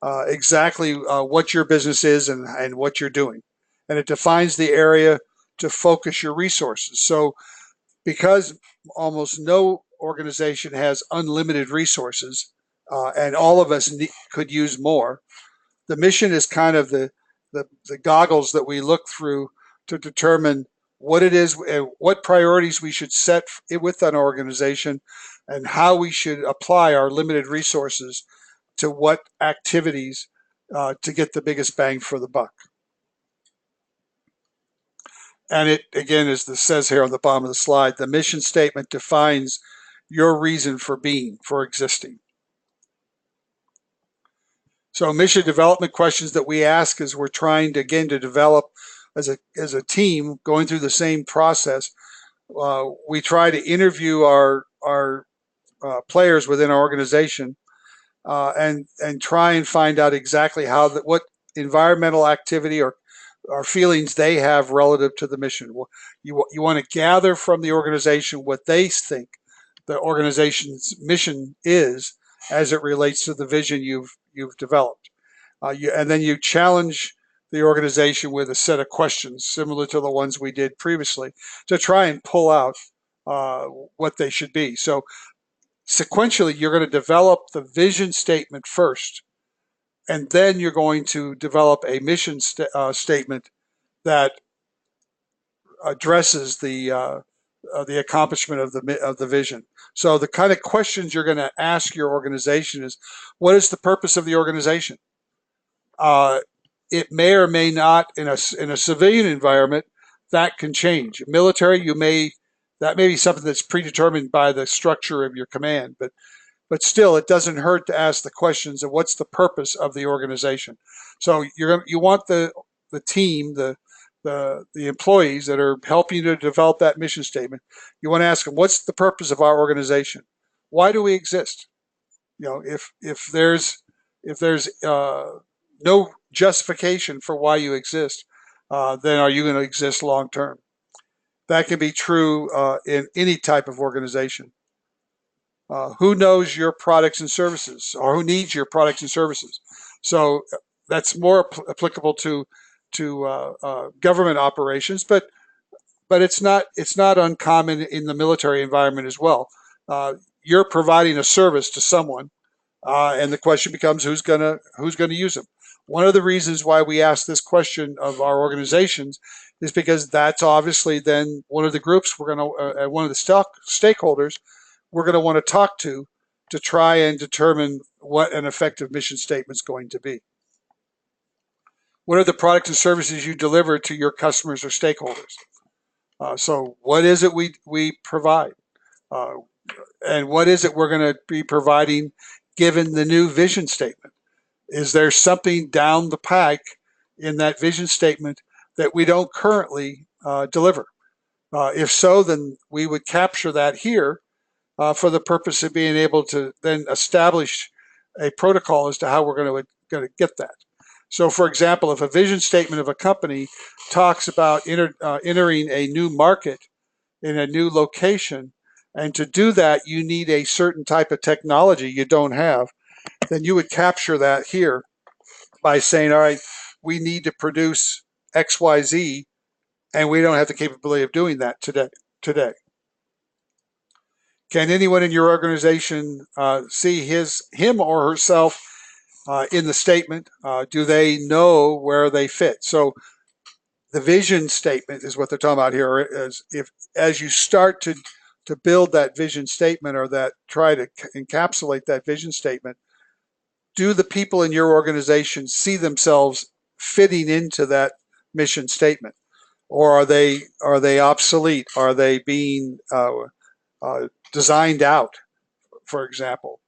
exactly what your business is and what you're doing. And it defines the area to focus your resources. So because almost no organization has unlimited resources, and all of us could use more, the mission is kind of the goggles that we look through to determine what it is, what priorities we should set with an organization, and how we should apply our limited resources to what activities to get the biggest bang for the buck. And it, again, as this says here on the bottom of the slide, the mission statement defines your reason for being, for existing. So mission development questions that we ask as we're trying to, again, to develop as a team going through the same process. We try to interview our players within our organization and try and find out exactly what environmental activity or feelings they have relative to the mission. You want to gather from the organization what they think the organization's mission is as it relates to the vision you've developed. And then you challenge the organization with a set of questions similar to the ones we did previously to try and pull out what they should be. So sequentially, you're going to develop the vision statement first, and then you're going to develop a mission statement that addresses the accomplishment of the vision. So the kind of questions you're going to ask your organization is, what is the purpose of the organization? It may or may not, in a civilian environment, that can change. Military, that may be something that's predetermined by the structure of your command, but still, it doesn't hurt to ask the questions of what's the purpose of the organization. So you want the team, the employees that are helping you to develop that mission statement. You want to ask them, what's the purpose of our organization? Why do we exist? If there's no justification for why you exist, then are you going to exist long term? That can be true in any type of organization. Who knows your products and services, or who needs your products and services? So that's more applicable to government operations, but it's not uncommon in the military environment as well. You're providing a service to someone, and the question becomes who's gonna use them. One of the reasons why we ask this question of our organizations is because that's obviously then one of the groups we're gonna one of the stakeholders we're going to want to talk to try and determine what an effective mission statement is going to be. What are the products and services you deliver to your customers or stakeholders? So what is it we provide? And what is it we're going to be providing given the new vision statement? Is there something down the pike in that vision statement that we don't currently deliver? If so, then we would capture that here for the purpose of being able to then establish a protocol as to how we're going to get that. So, for example, if a vision statement of a company talks about entering a new market in a new location, and to do that, you need a certain type of technology you don't have, then you would capture that here by saying, all right, we need to produce XYZ, and we don't have the capability of doing that today. Can anyone in your organization see him or herself in the statement? Do they know where they fit? So the vision statement is what they're talking about here. As you start to build that vision statement, or that try to encapsulate that vision statement, do the people in your organization see themselves fitting into that mission statement, or are they obsolete? Are they being designed out, for example?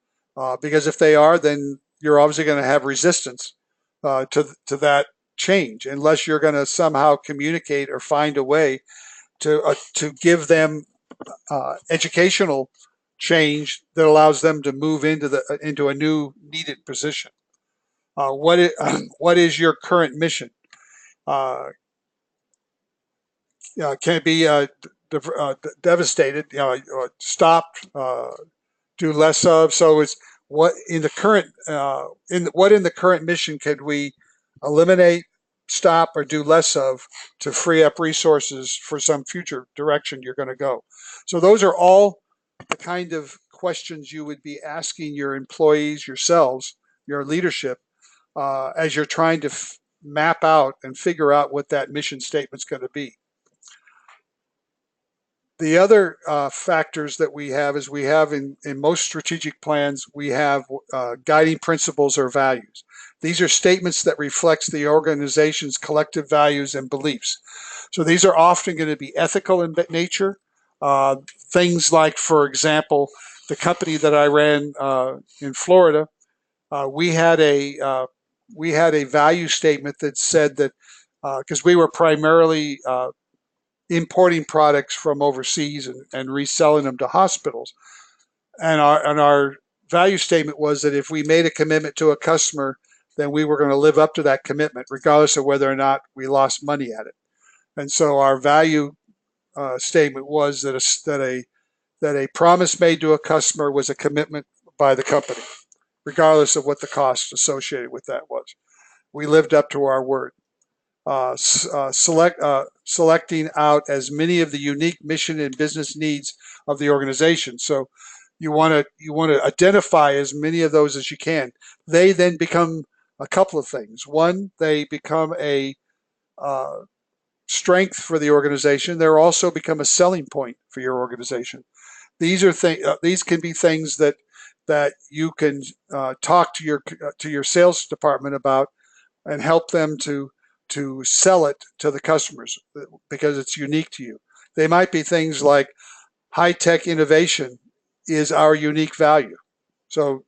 Because if they are, then you're obviously going to have resistance to that change unless you're going to somehow communicate or find a way to give them educational change that allows them to move into a new needed position. What is your current mission? Can it be devastated? Stopped, do less of. So it's what in the current in the current mission could we eliminate, stop, or do less of to free up resources for some future direction you're going to go. So those are all the kind of questions you would be asking your employees, yourselves, your leadership, as you're trying to map out and figure out what that mission statement's going to be. The other factors that we have is we have in most strategic plans, we have guiding principles or values. These are statements that reflects the organization's collective values and beliefs. So these are often going to be ethical in nature. Things like, for example, the company that I ran in Florida, we had a value statement that said that because we were primarily importing products from overseas and reselling them to hospitals. And our value statement was that if we made a commitment to a customer, then we were going to live up to that commitment, regardless of whether or not we lost money at it. And so our value statement was that a promise made to a customer was a commitment by the company, regardless of what the cost associated with that was. We lived up to our word. Selecting out as many of the unique mission and business needs of the organization. So you want to identify as many of those as you can. They then become a couple of things. One, they become a strength for the organization. They're also become a selling point for your organization. These are these can be things that you can talk to your sales department about and help them to sell it to the customers because it's unique to you. They might be things like high-tech innovation is our unique value. So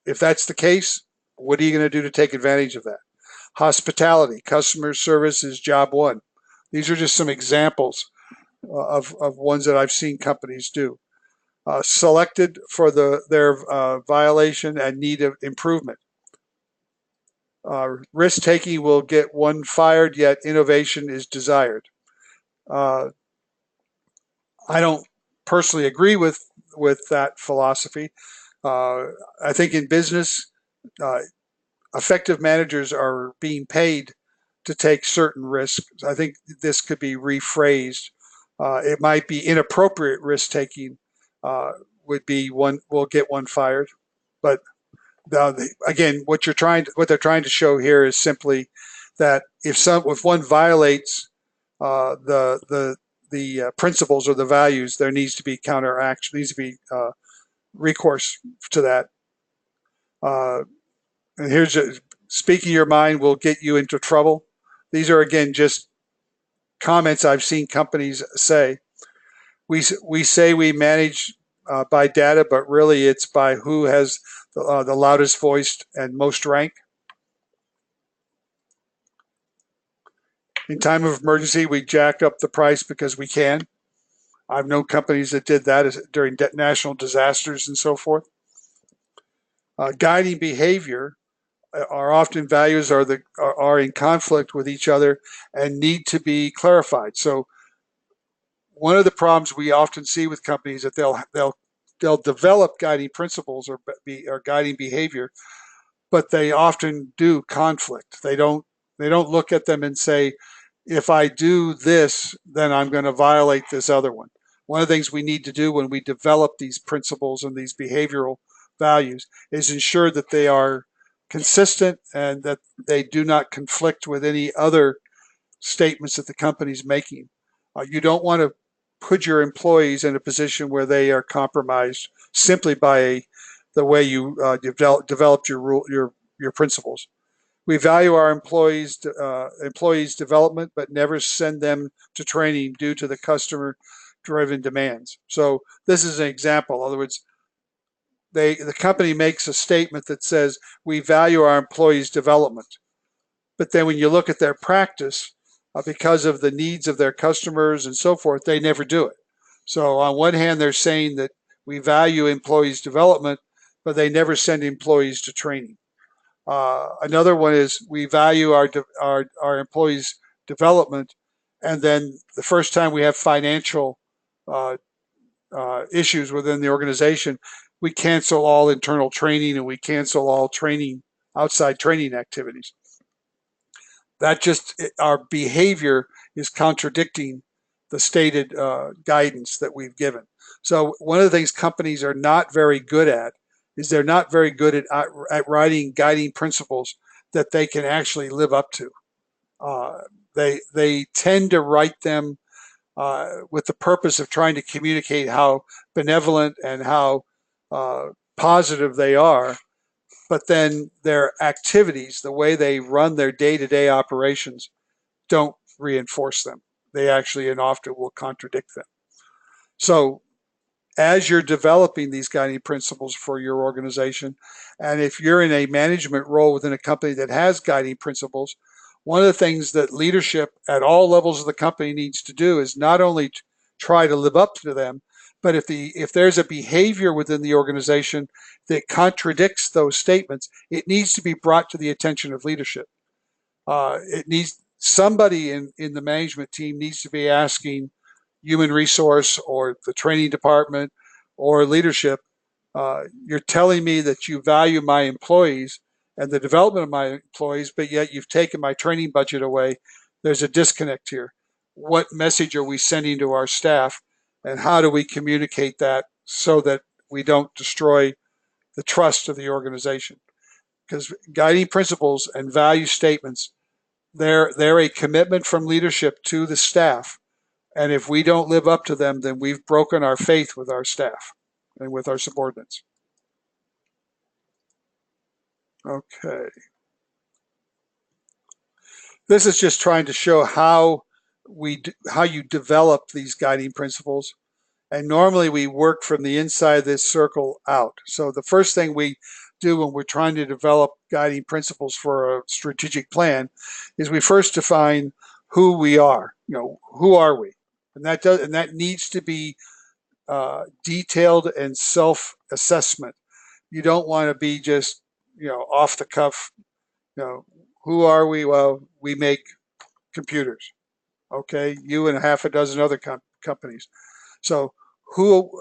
if that's the case, what are you going to do to take advantage of that? Hospitality, customer service is job one. These are just some examples of ones that I've seen companies do. Selected for their violation and need of improvement. Risk-taking will get one fired, yet innovation is desired. I don't personally agree with that philosophy. I think in business, effective managers are being paid to take certain risks. I think this could be rephrased. It might be inappropriate risk-taking would be one will get one fired, but again, what they're trying to show here is simply that if one violates the principles or the values, there needs to be counteraction, needs to be recourse to that. And here's speaking your mind will get you into trouble. These are again just comments I've seen companies say. We say we manage by data, but really it's by who has the loudest voice and most rank. In time of emergency, we jack up the price because we can. I've known companies that did that during national disasters and so forth. Guiding behavior are often values are in conflict with each other and need to be clarified. So one of the problems we often see with companies is that they'll develop guiding principles or guiding behavior, but they often do conflict. They don't look at them and say, if I do this, then I'm going to violate this other one. One of the things we need to do when we develop these principles and these behavioral values is ensure that they are consistent and that they do not conflict with any other statements that the company's making. You don't want to put your employees in a position where they are compromised simply by the way you developed your principles. We value our employees' development, but never send them to training due to the customer-driven demands. So this is an example. In other words, the company makes a statement that says we value our employees' development, but then when you look at their practice, because of the needs of their customers and so forth, they never do it. So on one hand, they're saying that we value employees' development, but they never send employees to training. Another one is we value our employees' development, and then the first time we have financial uh, issues within the organization, we cancel all internal training and we cancel all outside training activities. That just, our behavior is contradicting the stated guidance that we've given. So one of the things companies are not very good at is they're not very good at writing guiding principles that they can actually live up to. They tend to write them with the purpose of trying to communicate how benevolent and how positive they are, but then their activities, the way they run their day-to-day operations, don't reinforce them. They actually and often will contradict them. So as you're developing these guiding principles for your organization, and if you're in a management role within a company that has guiding principles, one of the things that leadership at all levels of the company needs to do is not only try to live up to them, but if there's a behavior within the organization that contradicts those statements, it needs to be brought to the attention of leadership. It needs somebody in the management team needs to be asking human resource or the training department or leadership, you're telling me that you value my employees and the development of my employees, but yet you've taken my training budget away. There's a disconnect here. What message are we sending to our staff, and how do we communicate that so that we don't destroy the trust of the organization? Because guiding principles and value statements, they're a commitment from leadership to the staff. And if we don't live up to them, then we've broken our faith with our staff and with our subordinates. Okay. This is just trying to show how you develop these guiding principles. And normally we work from the inside of this circle out. So the first thing we do when we're trying to develop guiding principles for a strategic plan is we first define who we are. Who are we? And that needs to be detailed and self-assessment. You don't want to be just off the cuff. Who are we? Well, we make computers. Okay, you and half a dozen other companies. So who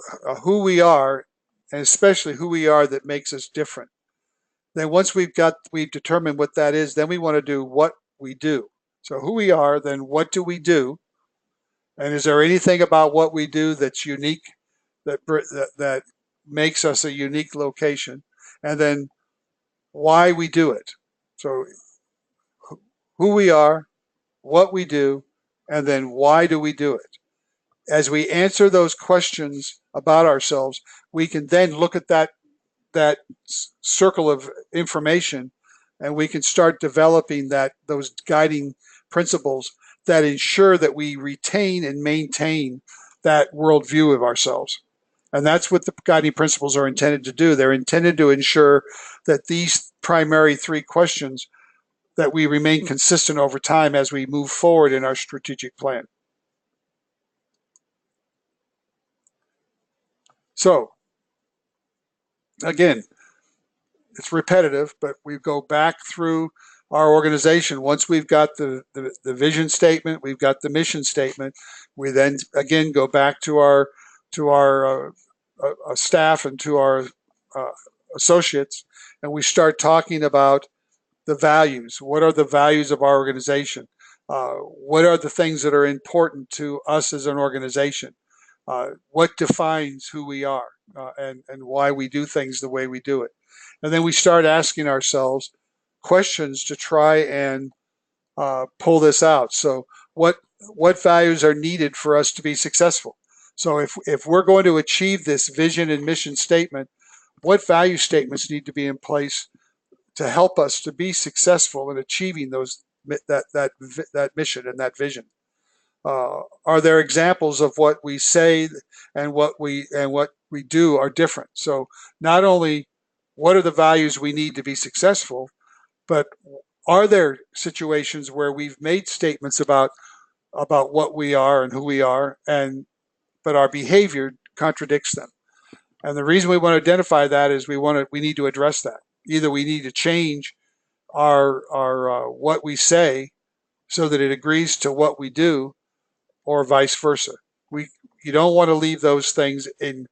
we are, and especially who we are that makes us different. Then once we've determined what that is, then we want to do what we do. So who we are, then what do we do? And is there anything about what we do that's unique, that makes us a unique location? And then why we do it. So who we are, what we do, and then why do we do it? As we answer those questions about ourselves, we can then look at that circle of information, and we can start developing those guiding principles that ensure that we retain and maintain that worldview of ourselves. And that's what the guiding principles are intended to do. They're intended to ensure that these primary three questions, that we remain consistent over time as we move forward in our strategic plan. So, again, it's repetitive, but we go back through our organization. Once we've got the vision statement, we've got the mission statement, we then again go back to our staff and to our associates, and we start talking about the values. What are the values of our organization? What are the things that are important to us as an organization? What defines who we are and why we do things the way we do it? And then we start asking ourselves questions to try and pull this out. So what values are needed for us to be successful? So if we're going to achieve this vision and mission statement, what value statements need to be in place to help us to be successful in achieving that mission and that vision? Are there examples of what we say and what we do are different? So not only what are the values we need to be successful, but are there situations where we've made statements about what we are and who we are, but our behavior contradicts them? And the reason we want to identify that is we need to address that. Either we need to change our what we say so that it agrees to what we do, or vice versa. You don't want to leave those things in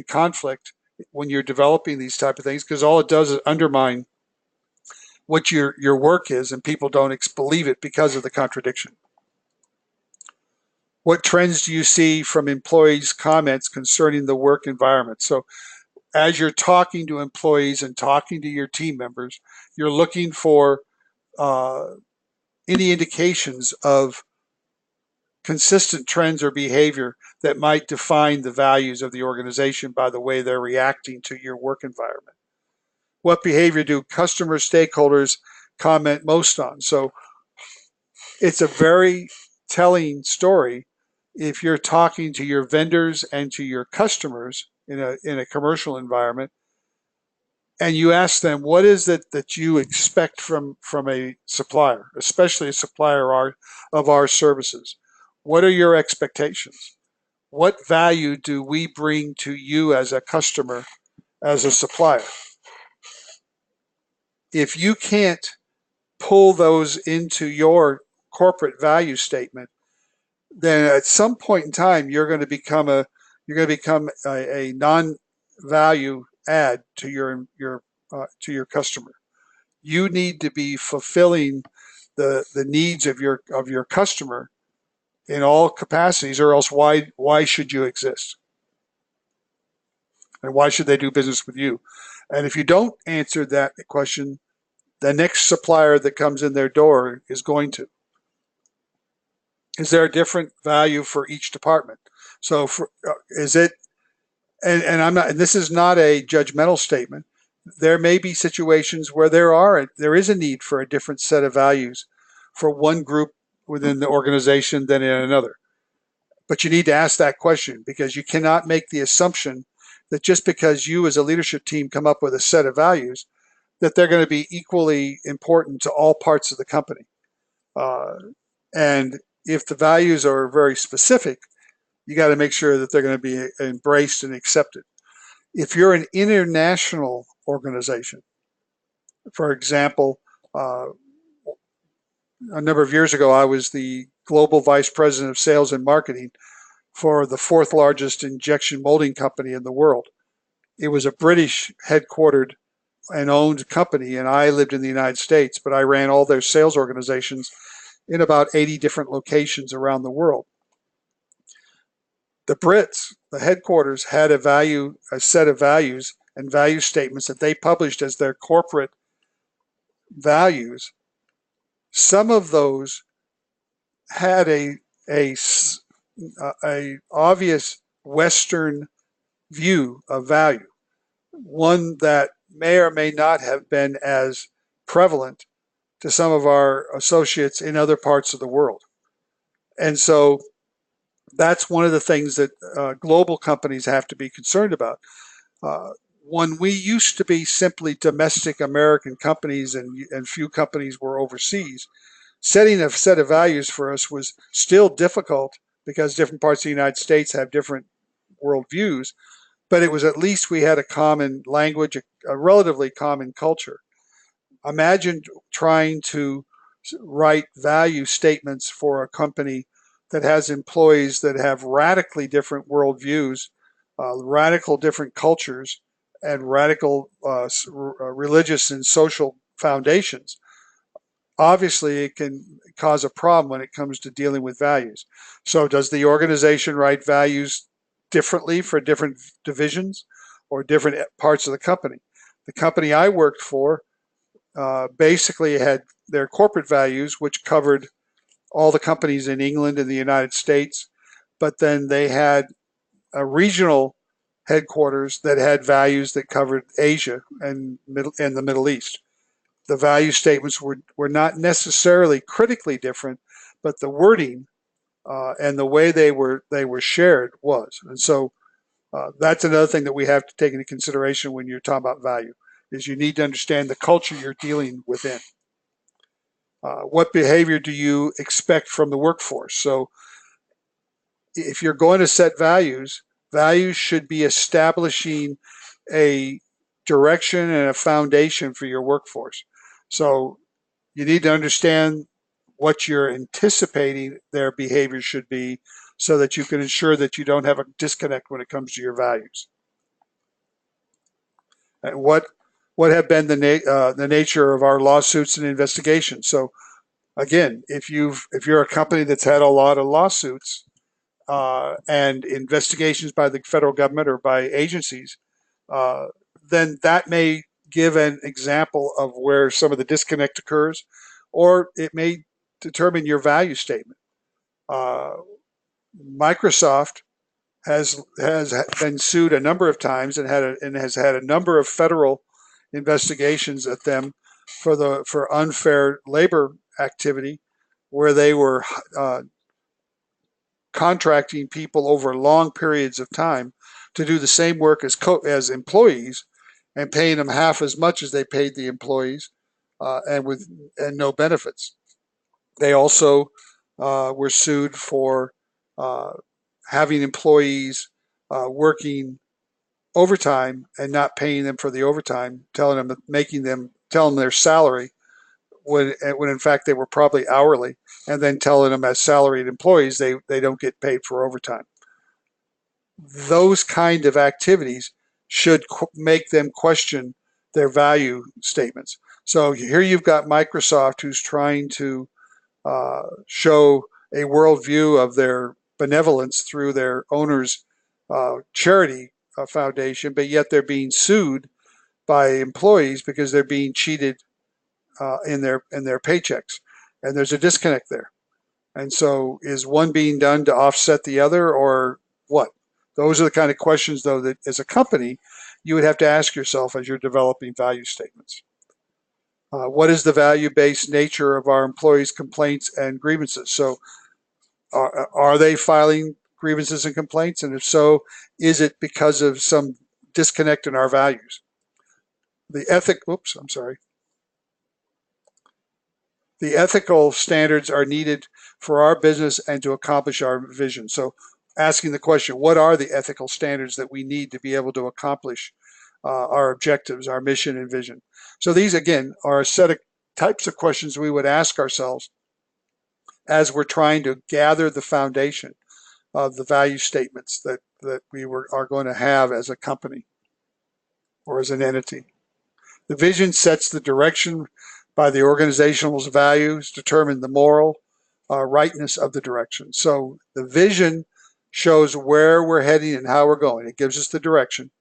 conflict when you're developing these type of things, because all it does is undermine what your work is, and people don't believe it because of the contradiction. What trends do you see from employees' comments concerning the work environment? So as you're talking to employees and talking to your team members, you're looking for any indications of consistent trends or behavior that might define the values of the organization by the way they're reacting to your work environment. What behavior do customer stakeholders comment most on? So it's a very telling story if you're talking to your vendors and to your customers in a commercial environment, and you ask them, what is it that you expect from a supplier, especially a supplier of our services? What are your expectations? What value do we bring to you as a customer, as a supplier? If you can't pull those into your corporate value statement, then at some point in time you're going to become a non-value add to your customer. You need to be fulfilling the needs of your customer in all capacities, or else why should you exist? And why should they do business with you? And if you don't answer that question, the next supplier that comes in their door is going to. Is there a different value for each department? So is it, and I'm not, and this is not a judgmental statement. There may be situations where there is a need for a different set of values for one group within the organization than in another. But you need to ask that question, because you cannot make the assumption that just because you as a leadership team come up with a set of values, that they're going to be equally important to all parts of the company. And if the values are very specific, you got to make sure that they're going to be embraced and accepted. If you're an international organization, for example, a number of years ago, I was the global vice president of sales and marketing for the fourth largest injection molding company in the world. It was a British headquartered and owned company, and I lived in the United States, but I ran all their sales organizations in about 80 different locations around the world. The Brits, the headquarters, had a set of values and value statements that they published as their corporate values. Some of those had a obvious Western view of value, one that may or may not have been as prevalent to some of our associates in other parts of the world. And so that's one of the things that global companies have to be concerned about. When we used to be simply domestic American companies and few companies were overseas, setting a set of values for us was still difficult because different parts of the United States have different worldviews, but it was at least we had a common language, a relatively common culture. Imagine trying to write value statements for a company that has employees that have radically different worldviews, radical different cultures, and radical religious and social foundations. Obviously, it can cause a problem when it comes to dealing with values. So does the organization write values differently for different divisions or different parts of the company? The company I worked for basically had their corporate values, which covered all the companies in England and the United States, but then they had a regional headquarters that had values that covered Asia and the Middle East. The value statements were not necessarily critically different, but the wording and the way they were shared was. And so that's another thing that we have to take into consideration when you're talking about value, is you need to understand the culture you're dealing within. What behavior do you expect from the workforce? So if you're going to set values, values should be establishing a direction and a foundation for your workforce. So you need to understand what you're anticipating their behavior should be so that you can ensure that you don't have a disconnect when it comes to your values. And what have been the nature of our lawsuits and investigations? So again, if you're a company that's had a lot of lawsuits and investigations by the federal government or by agencies, then that may give an example of where some of the disconnect occurs, or it may determine your value statement. Microsoft has been sued a number of times and has had a number of federal investigations at them for unfair labor activity, where they were contracting people over long periods of time to do the same work as employees and paying them half as much as they paid the employees and no benefits. They also were sued for having employees working overtime and not paying them for the overtime, telling them their salary when in fact they were probably hourly, and then telling them as salaried employees they don't get paid for overtime. Those kind of activities should make them question their value statements. So here you've got Microsoft, who's trying to show a worldview of their benevolence through their owner's charity foundation, but yet they're being sued by employees because they're being cheated in their paychecks, and there's a disconnect there. And so, is one being done to offset the other, or what? Those are the kind of questions, though, that as a company you would have to ask yourself as you're developing value statements. What is the value-based nature of our employees' complaints and grievances? So, are they filing grievances and complaints? And if so, is it because of some disconnect in our values? The ethical standards are needed for our business and to accomplish our vision. So asking the question, what are the ethical standards that we need to be able to accomplish our objectives, our mission and vision? So these, again, are a set of types of questions we would ask ourselves as we're trying to gather the foundation of the value statements that we are going to have as a company or as an entity. The vision sets the direction by the organizational's values, determine the moral rightness of the direction. So the vision shows where we're heading and how we're going. It gives us the direction.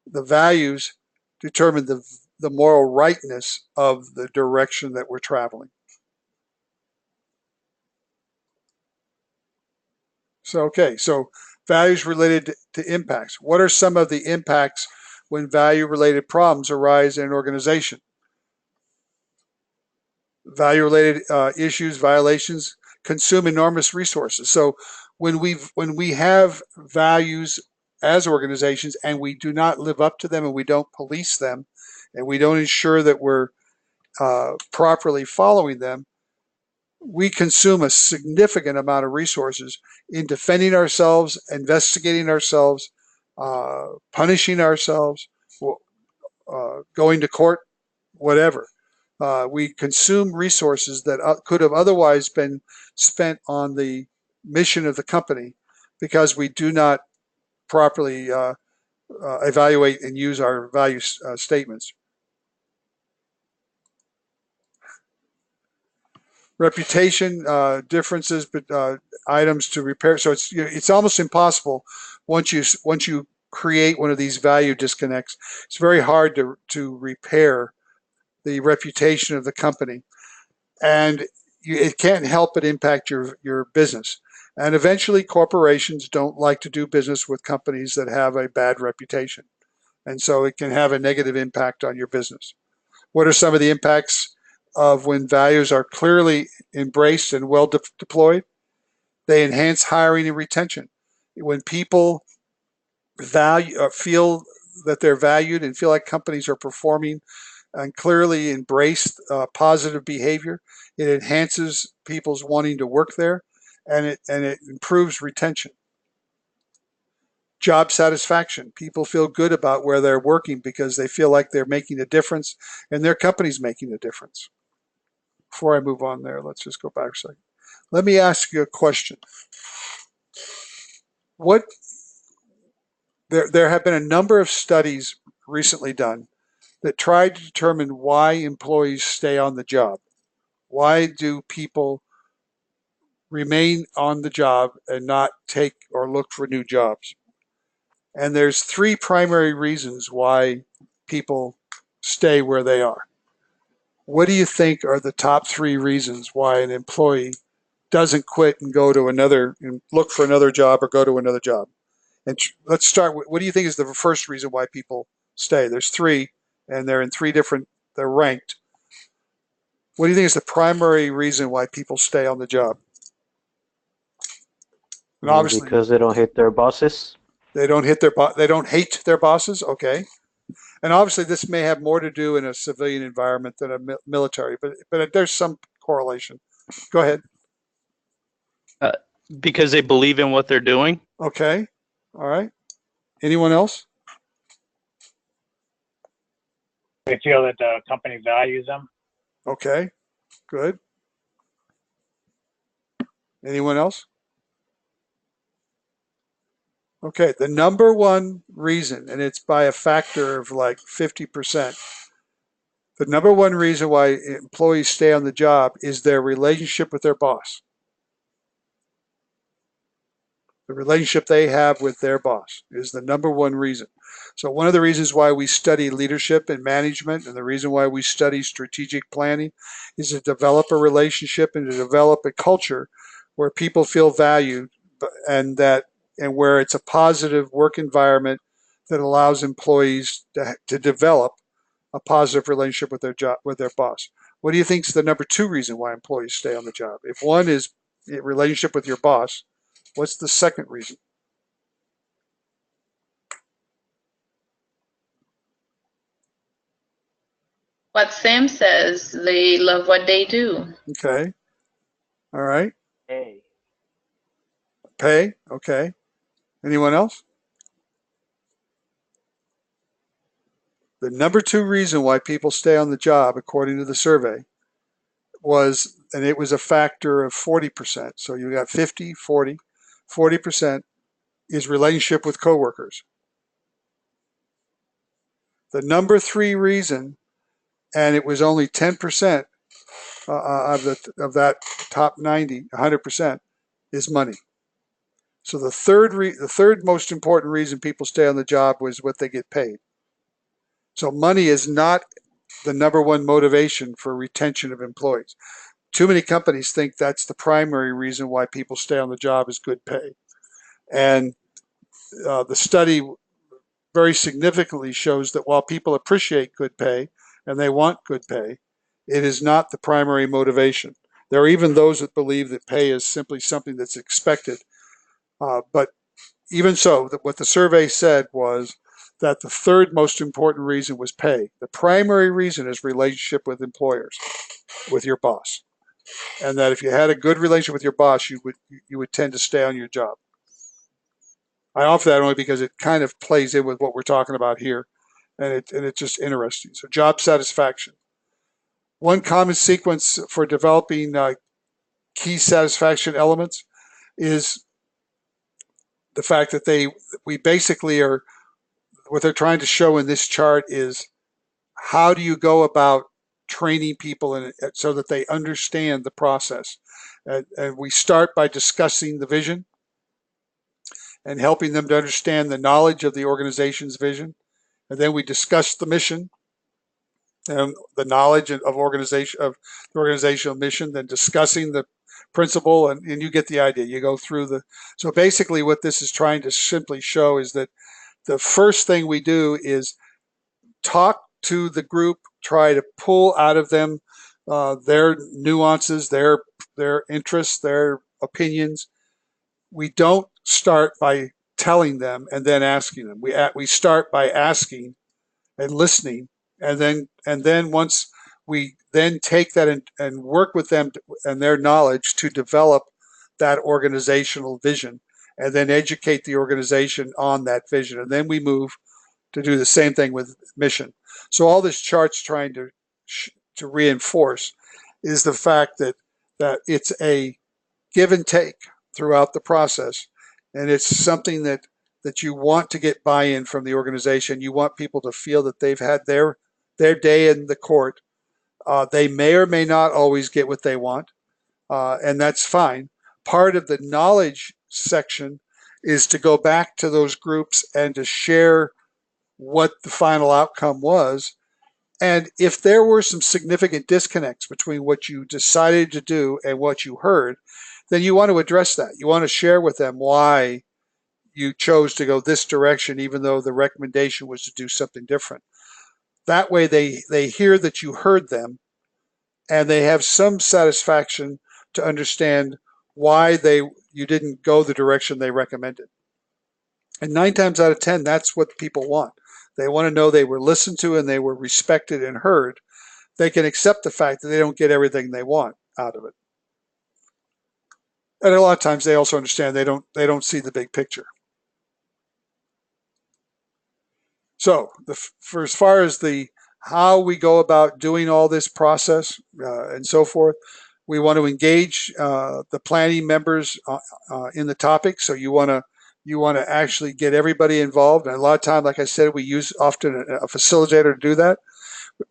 The values determine the moral rightness of the direction that we're traveling. So, okay, so values related to impacts. What are some of the impacts when value-related problems arise in an organization? Value-related issues, violations consume enormous resources. So when we have values as organizations and we do not live up to them and we don't police them and we don't ensure that we're properly following them, we consume a significant amount of resources in defending ourselves, investigating ourselves, punishing ourselves, going to court, whatever. We consume resources that could have otherwise been spent on the mission of the company because we do not properly evaluate and use our value statements. Reputation differences, but items to repair. So it's almost impossible once you create one of these value disconnects. It's very hard to repair the reputation of the company, and it can't help but impact your business. And eventually, corporations don't like to do business with companies that have a bad reputation, and so it can have a negative impact on your business. What are some of the impacts of when values are clearly embraced and well deployed? They enhance hiring and retention. When people feel that they're valued and feel like companies are performing and clearly embrace positive behavior, it enhances people's wanting to work there, and it improves retention. Job satisfaction. People feel good about where they're working because they feel like they're making a difference and their company's making a difference. Before I move on there, let's just go back a second. Let me ask you a question. There have been a number of studies recently done that tried to determine why employees stay on the job. Why do people remain on the job and not take or look for new jobs? And there's three primary reasons why people stay where they are. What do you think are the top three reasons why an employee doesn't quit and go to another and look for another job or go to another job? And let's start with, what do you think is the first reason why people stay? There's three, and they're in three different, they're ranked. What do you think is the primary reason why people stay on the job? And obviously, Because they don't hit their bosses. they don't hit their they don't hate their bosses. Okay, and obviously this may have more to do in a civilian environment than a military, but there's some correlation. Go ahead. Because they believe in what they're doing. Okay, all right. Anyone else? They feel that the company values them. Okay, good. Anyone else? Okay, the number one reason, and it's by a factor of like 50%, the number one reason why employees stay on the job is their relationship with their boss. The relationship they have with their boss is the number one reason. So one of the reasons why we study leadership and management, and the reason why we study strategic planning, is to develop a relationship and to develop a culture where people feel valued, and where it's a positive work environment that allows employees to develop a positive relationship with their job, with their boss. What do you think is the number two reason why employees stay on the job? If one is a relationship with your boss, what's the second reason? What Sam says, they love what they do. Okay. All right. Hey. Pay. Okay. Anyone else? The number two reason why people stay on the job, according to the survey, was, and it was a factor of 40%. So you got 50, 40, 40% is relationship with coworkers. The number three reason, and it was only 10% of that top 90, 100%, is money. So the third most important reason people stay on the job was what they get paid. So money is not the number one motivation for retention of employees. Too many companies think that's the primary reason why people stay on the job is good pay. And the study very significantly shows that while people appreciate good pay and they want good pay, it is not the primary motivation. There are even those that believe that pay is simply something that's expected. But even so, what the survey said was that the third most important reason was pay. The primary reason is relationship with employers, with your boss. And that if you had a good relationship with your boss, you would tend to stay on your job. I offer that only because it kind of plays in with what we're talking about here, and it's just interesting. So job satisfaction. One common sequence for developing key satisfaction elements is the fact that we basically are, what they're trying to show in this chart is how do you go about training people so that they understand the process. And we start by discussing the vision and helping them to understand the knowledge of the organization's vision. And then we discuss the mission and the knowledge of the organizational mission, then discussing the principle, and you get the idea. You go through so basically what this is trying to simply show is that the first thing we do is talk to the group, try to pull out of them their nuances, their interests, their opinions. We don't start by telling them and then asking them. We start by asking and listening, and then once We then take that and work with them and their knowledge to develop that organizational vision, and then educate the organization on that vision. And then we move to do the same thing with mission. So all this chart's trying to reinforce is the fact that it's a give and take throughout the process, and it's something that you want to get buy-in from the organization. You want people to feel that they've had their day in the court. They may or may not always get what they want, and that's fine. Part of the knowledge section is to go back to those groups and to share what the final outcome was. And if there were some significant disconnects between what you decided to do and what you heard, then you want to address that. You want to share with them why you chose to go this direction, even though the recommendation was to do something different. That way they hear that you heard them, and they have some satisfaction to understand why you didn't go the direction they recommended. And 9 times out of 10, that's what people want. They want to know they were listened to and they were respected and heard. They can accept the fact that they don't get everything they want out of it. And a lot of times they also understand they don't see the big picture. So for as far as how we go about doing all this process and so forth, we want to engage the planning members in the topic. So you want to actually get everybody involved. And a lot of time, like I said, we use often a facilitator to do that.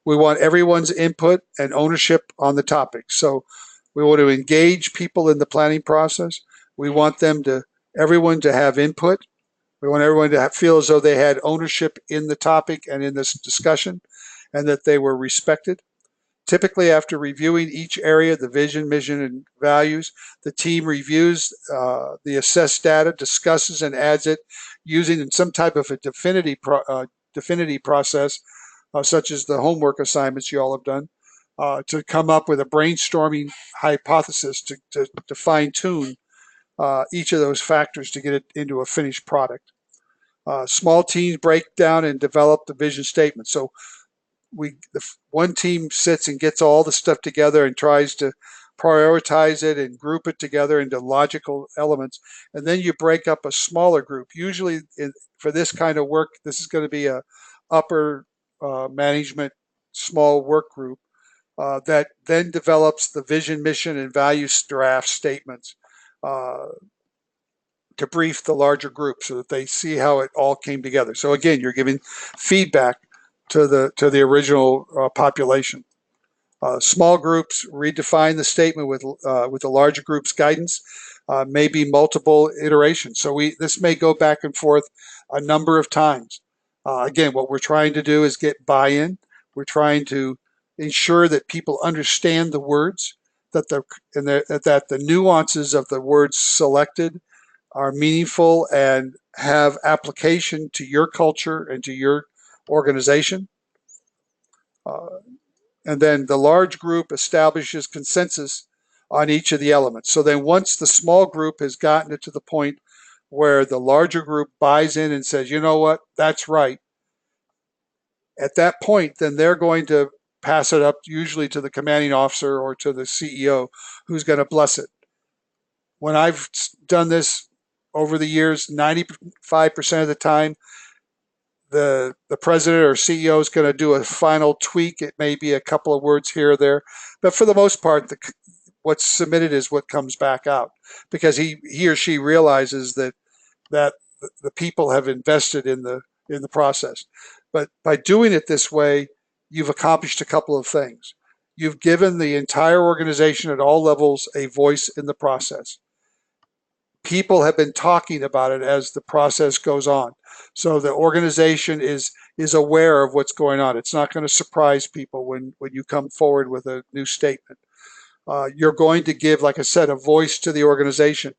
We want everyone's input and ownership on the topic. So we want to engage people in the planning process. We want everyone to have input. We want everyone to feel as though they had ownership in the topic and in this discussion, and that they were respected. Typically, after reviewing each area, the vision, mission, and values, the team reviews the assessed data, discusses and adds it using some type of a definity process, such as the homework assignments you all have done, to come up with a brainstorming hypothesis to fine-tune each of those factors to get it into a finished product. Small teams break down and develop the vision statement. So one team sits and gets all the stuff together and tries to prioritize it and group it together into logical elements. And then you break up a smaller group. Usually for this kind of work, this is going to be a upper management small work group that then develops the vision, mission, and values draft statements to brief the larger group so that they see how it all came together. So again, you're giving feedback to the original population. Small groups redefine the statement with the larger group's guidance. Maybe multiple iterations. So this may go back and forth a number of times. Again, what we're trying to do is get buy-in. We're trying to ensure that people understand the words, that the nuances of the words selected are meaningful and have application to your culture and to your organization. And then the large group establishes consensus on each of the elements. So then once the small group has gotten it to the point where the larger group buys in and says, you know what, that's right, at that point, then they're going to pass it up usually to the commanding officer or to the CEO, who's going to bless it. When I've done this over the years, 95% of the time, the president or CEO is going to do a final tweak. It may be a couple of words here or there, but for the most part, what's submitted is what comes back out, because he or she realizes that the people have invested in the process. But by doing it this way, you've accomplished a couple of things. You've given the entire organization at all levels a voice in the process. People have been talking about it as the process goes on. So the organization is aware of what's going on. It's not going to surprise people when you come forward with a new statement. You're going to give, like I said, a voice to the organization.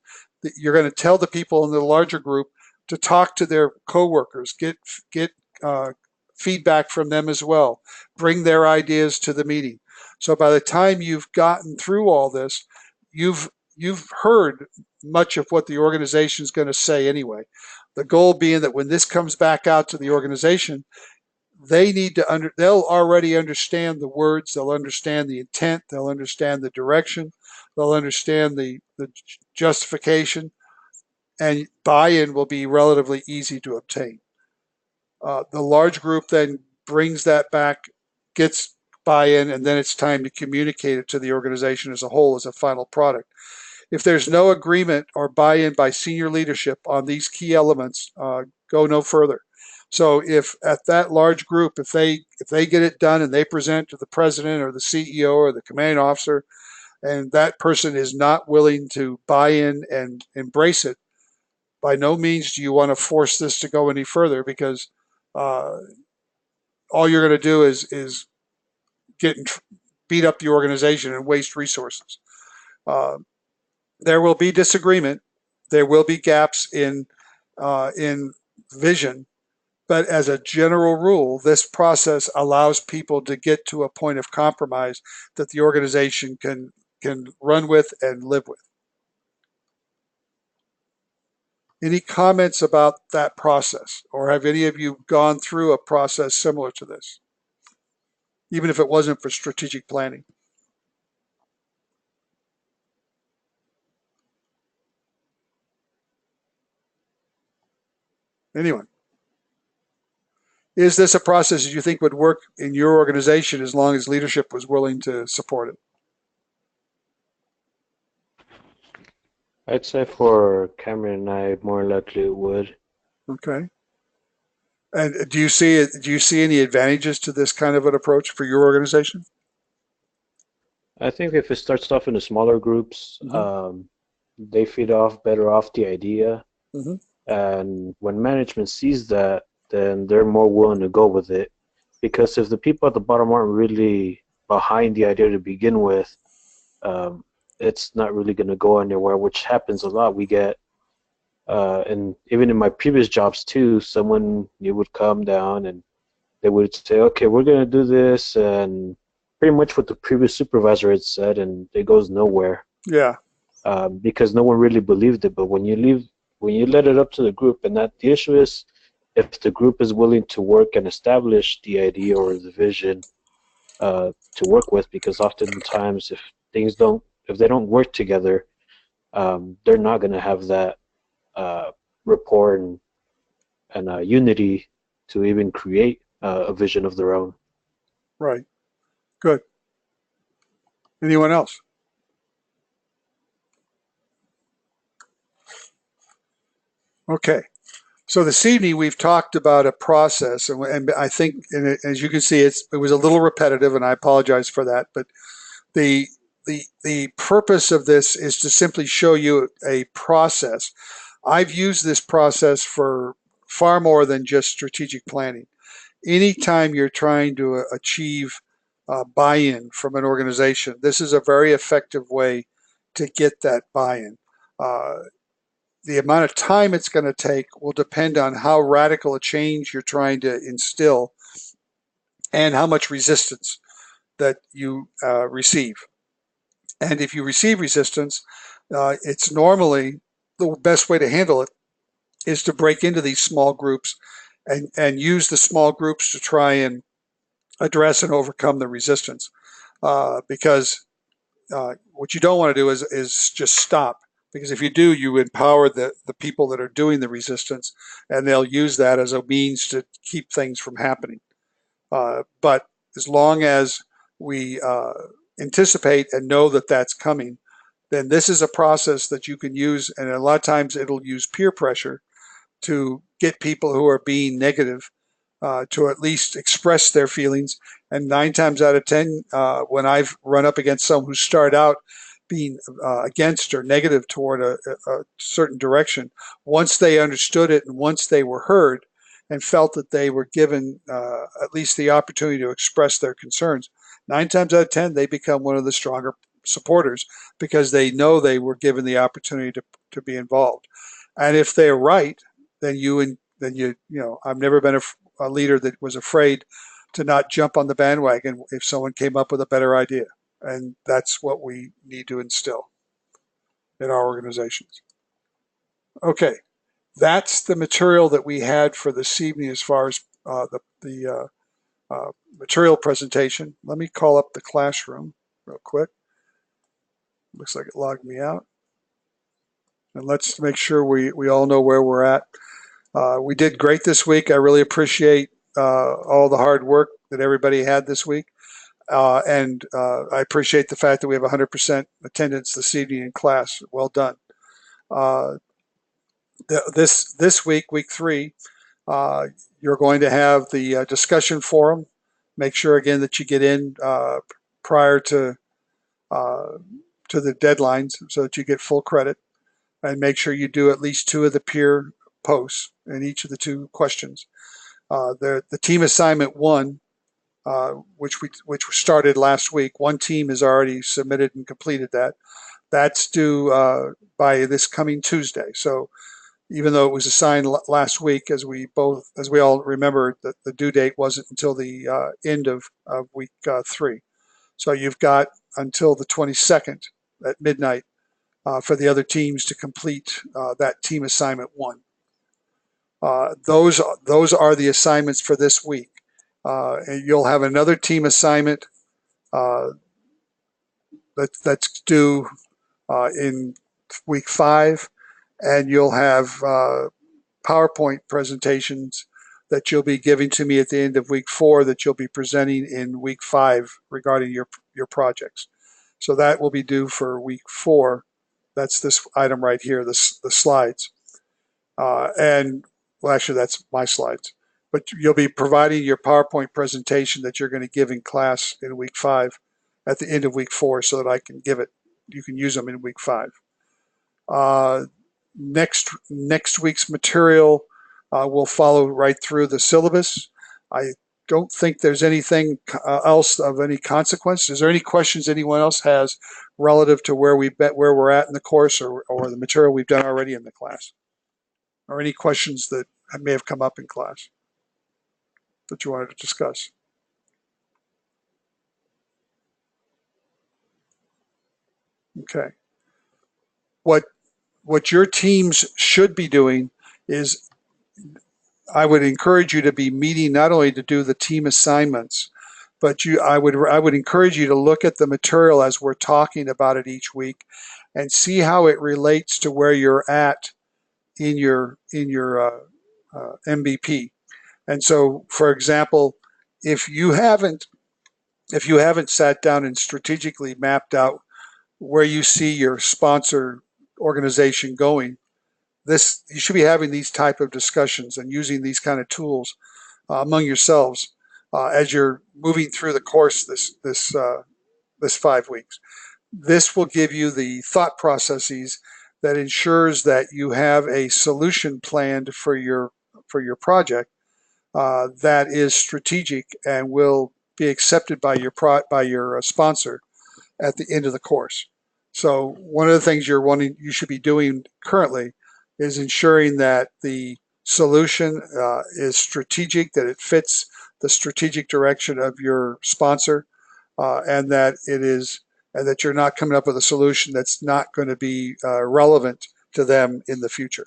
You're going to tell the people in the larger group to talk to their coworkers, get feedback from them as well, bring their ideas to the meeting. So by the time you've gotten through all this, you've heard much of what the organization is going to say anyway. The goal being that when this comes back out to the organization, they need to they'll already understand the words, they'll understand the intent, they'll understand the direction, they'll understand the justification, and buy-in will be relatively easy to obtain. The large group then brings that back, gets buy-in, and then it's time to communicate it to the organization as a whole as a final product. If there's no agreement or buy-in by senior leadership on these key elements, go no further. So if at that large group, if they get it done and they present to the president or the CEO or the commanding officer, and that person is not willing to buy in and embrace it, by no means do you want to force this to go any further, because all you're going to do is beat up the organization and waste resources. There will be disagreement. There will be gaps in vision. But as a general rule, this process allows people to get to a point of compromise that the organization can run with and live with. Any comments about that process? Or have any of you gone through a process similar to this, even if it wasn't for strategic planning? Anyone? Is this a process that you think would work in your organization as long as leadership was willing to support it? I'd say for Cameron and I, more likely it would. Okay. And do you see any advantages to this kind of an approach for your organization? I think if it starts off in the smaller groups, they feed off better off the idea. Mm-hmm. And when management sees that, then they're more willing to go with it. Because if the people at the bottom aren't really behind the idea to begin with, it's not really going to go anywhere, which happens a lot. We get, and even in my previous jobs too, someone would come down and they would say, okay, we're going to do this, and pretty much what the previous supervisor had said, and it goes nowhere. Yeah. Because no one really believed it. But when you let it up to the group, and that the issue is, if the group is willing to work and establish the idea or the vision to work with, because oftentimes if they don't work together, they're not going to have that rapport and unity to even create a vision of their own. Right. Good. Anyone else? Okay. So this evening we've talked about a process, and I think, as you can see, it was a little repetitive, and I apologize for that. But the purpose of this is to simply show you a process. I've used this process for far more than just strategic planning. Anytime you're trying to achieve buy-in from an organization, this is a very effective way to get that buy-in. The amount of time it's going to take will depend on how radical a change you're trying to instill and how much resistance that you receive. And if you receive resistance, it's normally the best way to handle it is to break into these small groups and use the small groups to try and address and overcome the resistance. Because what you don't want to do is just stop. Because if you do, you empower the people that are doing the resistance, and they'll use that as a means to keep things from happening. But as long as we anticipate and know that that's coming, then this is a process that you can use, and a lot of times it'll use peer pressure to get people who are being negative to at least express their feelings. And 9 times out of 10, when I've run up against someone who started out being against or negative toward a certain direction, once they understood it and once they were heard and felt that they were given at least the opportunity to express their concerns, 9 times out of 10, they become one of the stronger supporters because they know they were given the opportunity to be involved. And if they're right, then you I've never been a leader that was afraid to not jump on the bandwagon if someone came up with a better idea. And that's what we need to instill in our organizations. Okay, that's the material that we had for this evening as far as the material presentation. Let me call up the classroom real quick. Looks like it logged me out. And let's make sure we all know where we're at. We did great this week. I really appreciate all the hard work that everybody had this week. And I appreciate the fact that we have 100% attendance this evening in class. Well done. This week, week 3, you're going to have the discussion forum. Make sure again that you get in prior to the deadlines so that you get full credit, and make sure you do at least 2 of the peer posts in each of the 2 questions. The team assignment 1, which started last week. 1 team has already submitted and completed that. That's due by this coming Tuesday. So even though it was assigned last week, as we all remember, the due date wasn't until the end of week 3. So you've got until the 22nd at midnight for the other teams to complete that team assignment 1. Those are the assignments for this week. And you'll have another team assignment that's due in week 5, and you'll have PowerPoint presentations that you'll be giving to me at the end of week 4 that you'll be presenting in week 5 regarding your projects. So that will be due for week 4. That's this item right here, the slides. And well, actually, that's my slides. But you'll be providing your PowerPoint presentation that you're going to give in class in week 5 at the end of week 4 so that I can give it. You can use them in week 5. Next week's material will follow right through the syllabus. I don't think there's anything else of any consequence. Is there any questions anyone else has relative to where we're at in the course or the material we've done already in the class? Or any questions that may have come up in class that you wanted to discuss? Okay. What your teams should be doing is, I would encourage you to be meeting not only to do the team assignments, but I would encourage you to look at the material as we're talking about it each week and see how it relates to where you're at in your MVP. And so, for example, if you haven't sat down and strategically mapped out where you see your sponsor organization going, you should be having these type of discussions and using these kind of tools among yourselves as you're moving through the course this 5 weeks. This will give you the thought processes that ensures that you have a solution planned for your project that is strategic and will be accepted by your sponsor at the end of the course. So one of the things you should be doing currently is ensuring that the solution is strategic, that it fits the strategic direction of your sponsor, and that you're not coming up with a solution that's not going to be relevant to them in the future.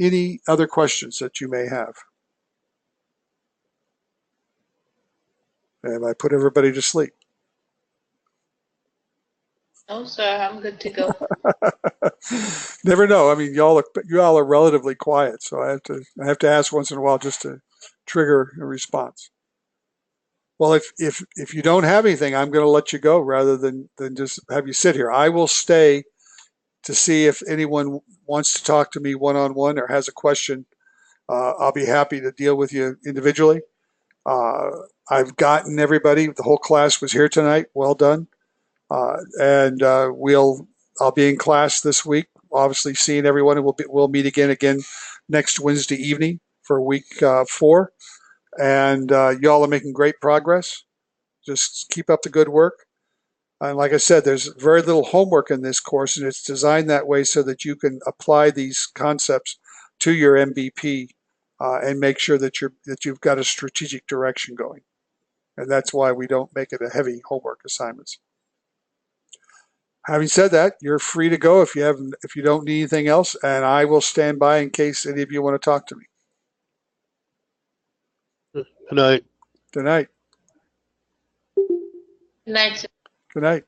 Any other questions that you may have? Have I put everybody to sleep? No, sir, I'm good to go. Never know. I mean, y'all are relatively quiet, so I have to ask once in a while just to trigger a response. Well, if you don't have anything, I'm going to let you go rather than just have you sit here. I will stay to see if anyone wants to talk to me one-on-one or has a question. I'll be happy to deal with you individually. I've gotten everybody. The whole class was here tonight. Well done. And I'll be in class this week, obviously seeing everyone, and we'll meet again next Wednesday evening for week 4. And y'all are making great progress. Just keep up the good work. And like I said, there's very little homework in this course, and it's designed that way so that you can apply these concepts to your MVP and make sure that you've got a strategic direction going. And that's why we don't make it a heavy homework assignments. Having said that, you're free to go if you don't need anything else, and I will stand by in case any of you want to talk to me. Good night. Good night. Next. Good night.